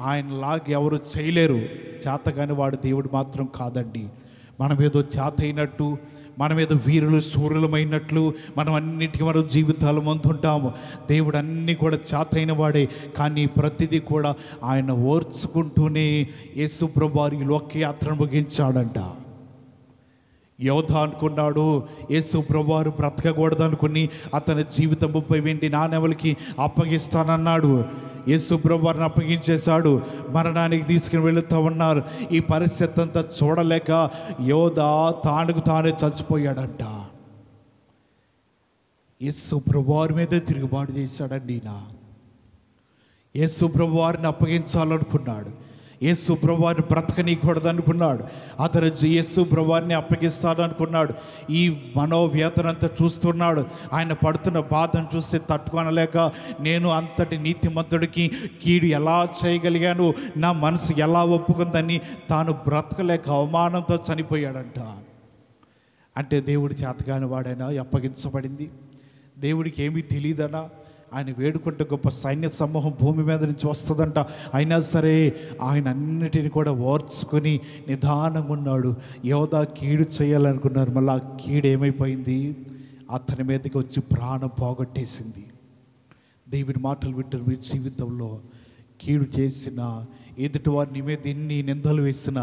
ఆయనలాగా ఎవరు చేయలేరు. చేతగాని వాడు దేవుడు మాత్రం కాదండి. మనం ఏదో చేత అయినట్టు, మనం ఏదో వీరులు శూరులమైనట్లు మనం అన్నిటికీ మనం జీవితాలు ముందుంటాము. దేవుడు అన్నీ కూడా చేతైన వాడే, కానీ ప్రతిదీ కూడా ఆయన ఓర్చుకుంటూనే యేసు ప్రభువారు ఈ లోకయాత్రను ముగించాడంట. యోధ అనుకున్నాడు యేసు ప్రభువారు బ్రతకకూడదు అనుకుని అతని జీవితం 30 వెండి నాణెములకి అప్పగిస్తానన్నాడు. యేసు ప్రభువారిని అప్పగించేశాడు. మరణానికి తీసుకుని వెళుతూ ఉన్నారు. ఈ పరిస్థితి అంతా చూడలేక యోధ తానుకు తానే చచ్చిపోయాడంట. యేసు ప్రభువారి మీదే తిరుగుబాటు చేశాడండి. యేసు ప్రభువారిని అప్పగించాలనుకున్నాడు. యేసు ప్రభువారిని బ్రతకనీయకూడదు అనుకున్నాడు. అతను యేసు ప్రభువారిని అప్పగిస్తాడు అనుకున్నాడు. ఈ మనోవ్యతనంతా చూస్తున్నాడు. ఆయన పడుతున్న బాధను చూస్తే తట్టుకొనలేక, నేను అంతటి నీతిమంతుడికి కీడు ఎలా చేయగలిగాను, నా మనసు ఎలా ఒప్పుకుందని తాను బ్రతకలేక అవమానంతో చనిపోయాడంట. అంటే దేవుడి చేతగాని వాడైనా అప్పగించబడింది. దేవుడికి ఏమీ తెలియదనా? ఆయన వేడుకుంటే గొప్ప సైన్య సమూహం భూమి మీద నుంచి వస్తుందంట. అయినా సరే ఆయన అన్నిటిని కూడా ఓర్చుకొని నిదానంగా ఉన్నాడు. యోధా కీడు చేయాలనుకున్నారు. మళ్ళీ ఆ కీడు ఏమైపోయింది? అతని మీదకి వచ్చి ప్రాణం పోగొట్టేసింది. దేవుని మాటలు వింటున్న మీ జీవితంలో కీడు చేసిన, ఎదుటి వారిని మీద ఎన్ని నిందలు వేసినా,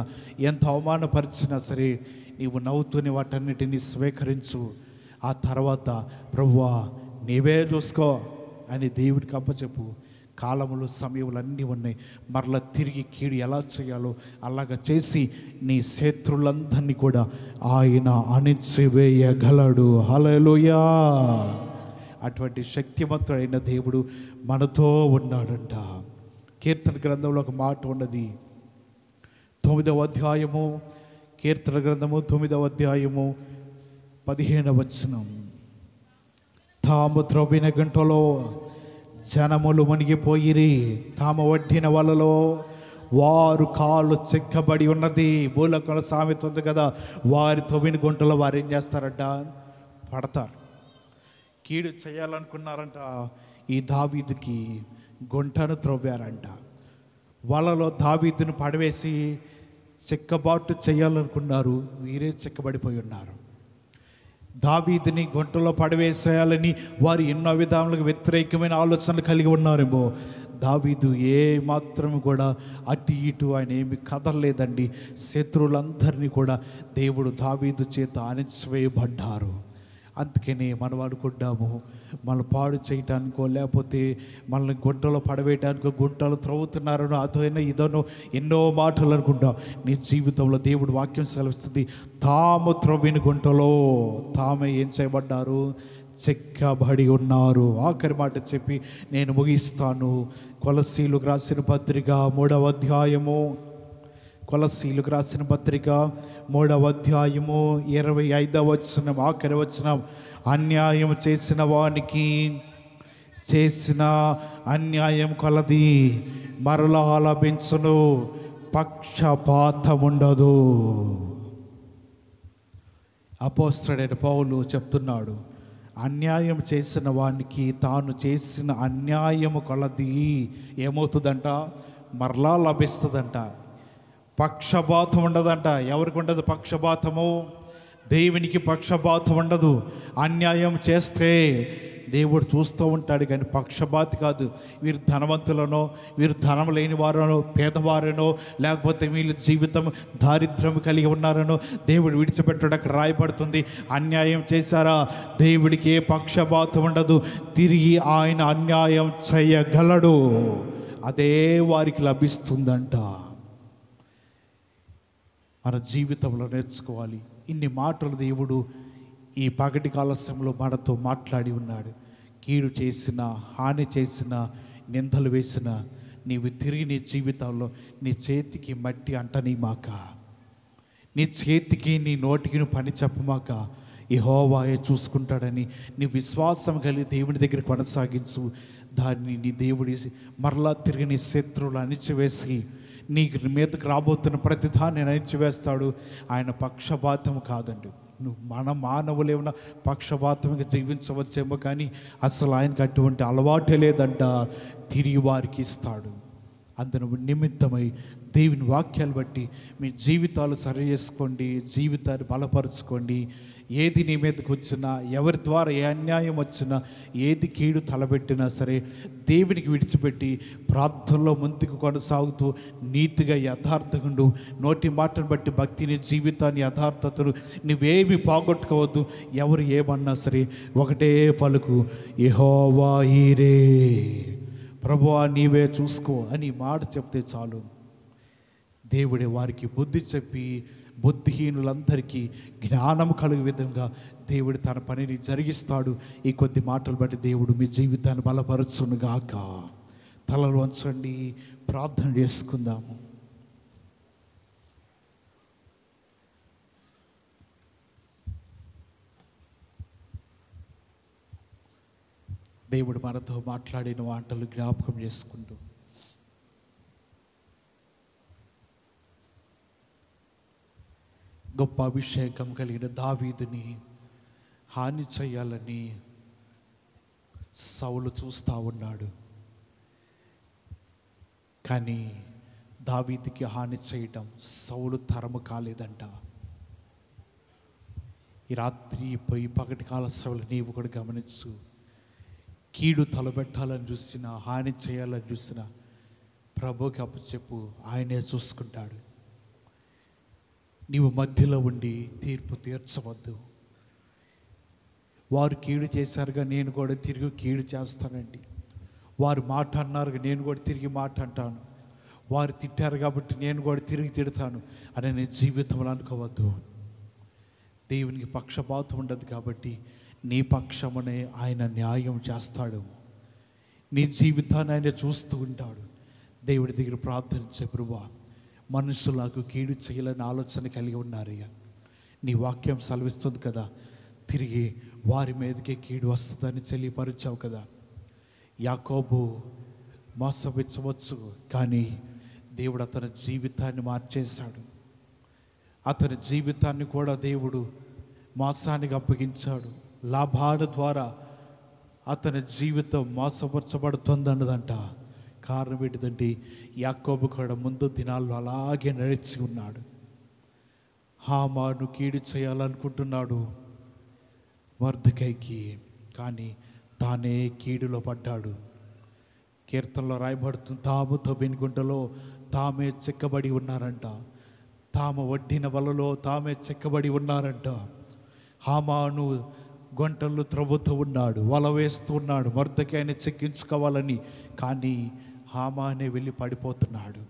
ఎంత అవమానపరిచినా సరే నీవు నవ్వుతూనే వాటన్నిటిని స్వీకరించు. ఆ తర్వాత ప్రభువా నీవే చూసుకో అని దేవుడికి అప్పచెప్పు. కాలములు సమయములు అన్నీ ఉన్నాయి. మరలా తిరిగి కీడు ఎలా చేయాలో అలాగ చేసి నీ శత్రులందరినీ కూడా ఆయన అణిచివేయగలడు. హల్లెలూయా. అటువంటి శక్తివంతుడైన దేవుడు మనతో ఉన్నాడంట. కీర్తన గ్రంథంలో ఒక మాట ఉన్నది. 9వ అధ్యాయము, కీర్తన గ్రంథము 9వ అధ్యాయము 15వ వచనం. తాము త్రవ్విన గంటలో జనములు మునిగిపోయిరి, తాము వడ్డిన వలలో వారు కాళ్ళు చెక్కబడి ఉన్నది. భూలోకంలో సామెత ఉంది కదా, వారి తవ్విన గుంటలో వారు ఏం చేస్తారంట? పడతారు. కీడు చేయాలనుకున్నారంట. ఈ దావీదుకి గుంటను త్రవ్వారంట. వలలో దావీదును పడవేసి చిక్కబాటు చేయాలనుకున్నారు. వీరే చిక్కబడిపోయి ఉన్నారు. దావీదుని గుంటలో పడవేసేయాలని వారు ఎన్నో విధాలుగా వ్యతిరేకమైన ఆలోచనలు కలిగి ఉన్నారేమో. దావీదు ఏ మాత్రం కూడా అటు ఇటు ఆయన ఏమి కదలలేదండి. శత్రువులందరినీ కూడా దేవుడు దావీదు చేత అణిచివేయబడ్డారు. అందుకని మనం అనుకుంటాము, మన పాడు చేయటానికో లేకపోతే మనల్ని గుంటలో పడవేయటానికో గుంటలు త్రవ్వుతున్నారనో అదైనా ఇదనో ఎన్నో మాటలు అనుకుంటాం. నీ జీవితంలో దేవుడు వాక్యం సెలవిస్తుంది, తాము త్రవ్విన గుంటలో తామే ఏం చేయబడ్డారు? చెక్కబడి ఉన్నారు. ఆఖరి మాట చెప్పి నేను ముగిస్తాను. కొలస్సీలకు రాసిన పత్రిక 3వ అధ్యాయము, కొలస్సీలకు రాసిన పత్రిక 3వ అధ్యాయము 25వ వచనం, ఆఖరి వచనం. అన్యాయం చేసిన వానికి చేసిన అన్యాయం కొలది మరలా లభించును, పక్షపాతం ఉండదు. అపోస్తలుడైన పౌలు చెప్తున్నాడు, అన్యాయం చేసిన వానికి తాను చేసిన అన్యాయము కొలది ఏమవుతుందంట? మరలా లభిస్తుందంట. పక్షపాతం ఉండదంట. ఎవరికి ఉండదు పక్షపాతము? దేవునికి పక్షపాతం ఉండదు. అన్యాయం చేస్తే దేవుడు చూస్తూ ఉంటాడు, కానీ పక్షపాతి కాదు. వీరు ధనవంతులనో, వీరు ధనం లేని వారనో, పేదవారనో, లేకపోతే వీళ్ళ జీవితం దారిద్ర్యం కలిగి ఉన్నారనో దేవుడు విడిచిపెట్టడం అక్కడ రాయబడుతుంది. అన్యాయం చేశారా, దేవుడికి ఏ పక్షపాతం ఉండదు. తిరిగి ఆయన అన్యాయం చేయగలడు. అదే వారికి లభిస్తుందంట. మన జీవితంలో నేర్చుకోవాలి. ఇన్ని మాటలు దేవుడు ఈ పగటి కాలస్యంలో మనతో మాట్లాడి ఉన్నాడు. కీడు చేసిన, హాని చేసిన, నిందలు వేసిన నీవు తిరిగి నీ జీవితంలో నీ చేతికి మట్టి అంటనీమాక, నీ చేతికి నీ నోటికి పని చెప్పమాక. యెహోవాయే చూసుకుంటాడని నీ విశ్వాసం కలిగి దేవుని దగ్గర కొనసాగించు. దాన్ని నీ దేవుడి మరలా తిరిగి నీ శత్రువులు అణిచివేసి నీ మీదకు రాబోతున్న ప్రతి దాన్ని అణిచివేస్తాడు. ఆయన పక్షపాతం కాదండి. నువ్వు మన మానవులు ఏమన్నా పక్షపాతంగా జీవించవచ్చేమో, కానీ అసలు ఆయనకు అటువంటి అలవాటే లేదంట. తిరిగి వారికి ఇస్తాడు. అందును నిమిత్తమై దేవుని వాక్యాలు బట్టి మీ జీవితాలు సరి చేసుకోండి, జీవితాన్ని బలపరుచుకోండి. ఏది నీ మీదకి వచ్చినా, ఎవరి ద్వారా ఏ అన్యాయం వచ్చినా, ఏది కీడు తలబెట్టినా సరే దేవునికి విడిచిపెట్టి ప్రార్థనలో ముందుకు కొనసాగుతూ నీతిగా యథార్థంగా నోటి మాటను బట్టి భక్తిని, జీవితాన్ని, యథార్థతను నువ్వేమి పోగొట్టుకోవద్దు. ఎవరు ఏమన్నా సరే ఒకటే పలుకు, యెహోవా ఈరే, ప్రభువా నీవే చూసుకో అని మాట చెప్తే చాలు. దేవుడే వారికి బుద్ధి చెప్పి బుద్ధిహీనులందరికీ జ్ఞానం కలుగు విధంగా దేవుడు తన పనిని జరిగిస్తాడు. ఈ కొద్ది మాటలు బట్టి దేవుడు మీ జీవితాన్ని బలపరచునుగాక. తలలు వంచండి, ప్రార్థన చేసుకుందాము. దేవుడు మనతో మాట్లాడిన మాటలు జ్ఞాపకం చేసుకుంటూ, గొప్ప అభిషేకం కలిగిన దావీదుని హాని చేయాలని సౌలు చూస్తూ ఉన్నాడు. కానీ దావీదుకి హాని చేయడం సౌలు తరము కాలేదంట. ఈ రాత్రి పోయి పగటి కాల సౌలు నీవు కూడా గమనించు. కీడు తలబెట్టాలని చూసినా, హాని చేయాలని చూసినా ప్రభుకి అప్పచెప్పు, ఆయనే చూసుకుంటాడు. నీవు మధ్యలో ఉండి తీర్పు తీర్చవద్దు. వారు కీడు చేశారుగా నేను కూడా తిరిగి కీడు చేస్తానండి. వారు మాట అన్నారుగా నేను కూడా తిరిగి మాట అంటాను. వారు తిట్టారు కాబట్టి నేను కూడా తిరిగి తిడతాను అని నీ జీవితంలో అనుకోవద్దు. దేవునికి పక్షపాతం ఉండదు కాబట్టి నీ పక్షమునే ఆయన న్యాయం చేస్తాడు. నీ జీవితాన్ని ఆయన చూస్తూ ఉంటాడు. దేవుడి దగ్గర ప్రార్థించే, ప్రభువా మనుషులకు కీడు చేయాలని ఆలోచన కలిగి ఉన్నారయ్యా. నీ వాక్యం సెలవిస్తుంది కదా, తిరిగి వారి మీదకే కీడు వస్తుందని తెలియపరిచావు కదా. యాకోబు మోసపించవచ్చు, కానీ దేవుడు అతని జీవితాన్ని మార్చేశాడు. అతని జీవితాన్ని కూడా దేవుడు మోసానికి అప్పగించాడు. లాభాల ద్వారా అతని జీవితం మోసపరచబడుతుందన్నదంట. కారణం ఏంటిదంటే యాకోబు కూడా ముందు దినాల్లో అలాగే నడిచి ఉన్నాడు. హామాను కీడు చేయాలనుకుంటున్నాడు మొర్దెకైకి, కానీ తానే కీడులో పడ్డాడు. కీర్తనలో రాయబడుతుంది, తాము తవ్విన గుంటలో తామే చెక్కబడి ఉన్నారంట, తాము వడ్డిన వలలో తామే చెక్కబడి ఉన్నారంట. హామాను గుంటలు త్రవ్వుతూ ఉన్నాడు, వల వేస్తూ ఉన్నాడు మొర్దెకైని చెక్కించుకోవాలని. కానీ హామానే వెళ్ళి పడిపోతున్నాడు.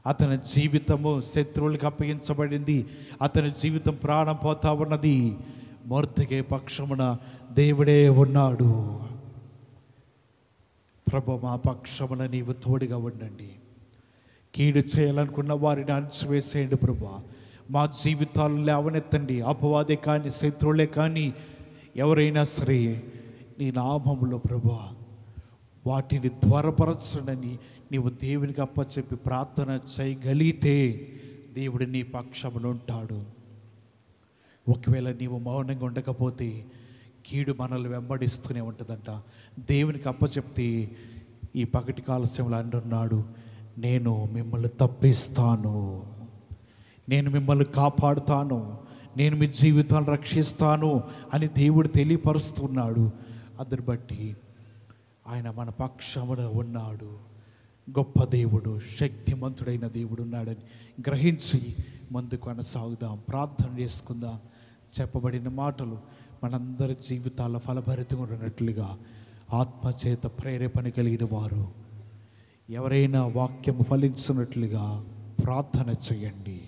అతని జీవితము శత్రువులకు అప్పగించబడింది. అతని జీవితం ప్రాణం పోతా ఉన్నది. మొర్దెకై పక్షమున దేవుడే ఉన్నాడు. ప్రభు, మా పక్షమున నీవు తోడుగా ఉండండి. కీడు చేయాలనుకున్న వారిని అణచివేసేయండి ప్రభు. మా జీవితాలు లేవనెత్తండి. అపవాదే కానీ, శత్రువులే కానీ, ఎవరైనా సరే నీ నామములో ప్రభు వాటిని త్వరపరచునని నీవు దేవునికి అప్పచెప్పి ప్రార్థన చేయగలిగితే దేవుడు నీ పక్షమున ఉంటాడు. ఒకవేళ నీవు మౌనంగా ఉండకపోతే కీడు మనల్ని వెంబడిస్తూనే ఉంటుందంట. దేవునికి అప్పచెప్తే ఈ పగటి కాలస్యంలో అంటున్నాడు, నేను మిమ్మల్ని తప్పిస్తాను, నేను మిమ్మల్ని కాపాడుతాను, నేను మీ జీవితాన్ని రక్షిస్తాను అని దేవుడు తెలియపరుస్తున్నాడు. అందుని బట్టి ఆయన మన పక్షమున ఉన్నాడు. గొప్ప దేవుడు, శక్తిమంతుడైన దేవుడు ఉన్నాడని గ్రహించి ముందుకు కొనసాగుదాం. ప్రార్థన చేసుకుందాం. చెప్పబడిన మాటలు మనందరి జీవితాల ఫలభరితంగా ఉన్నట్లుగా ఆత్మచేత ప్రేరేపణ కలిగిన వారు ఎవరైనా వాక్యము ఫలించినట్లుగా ప్రార్థన చేయండి.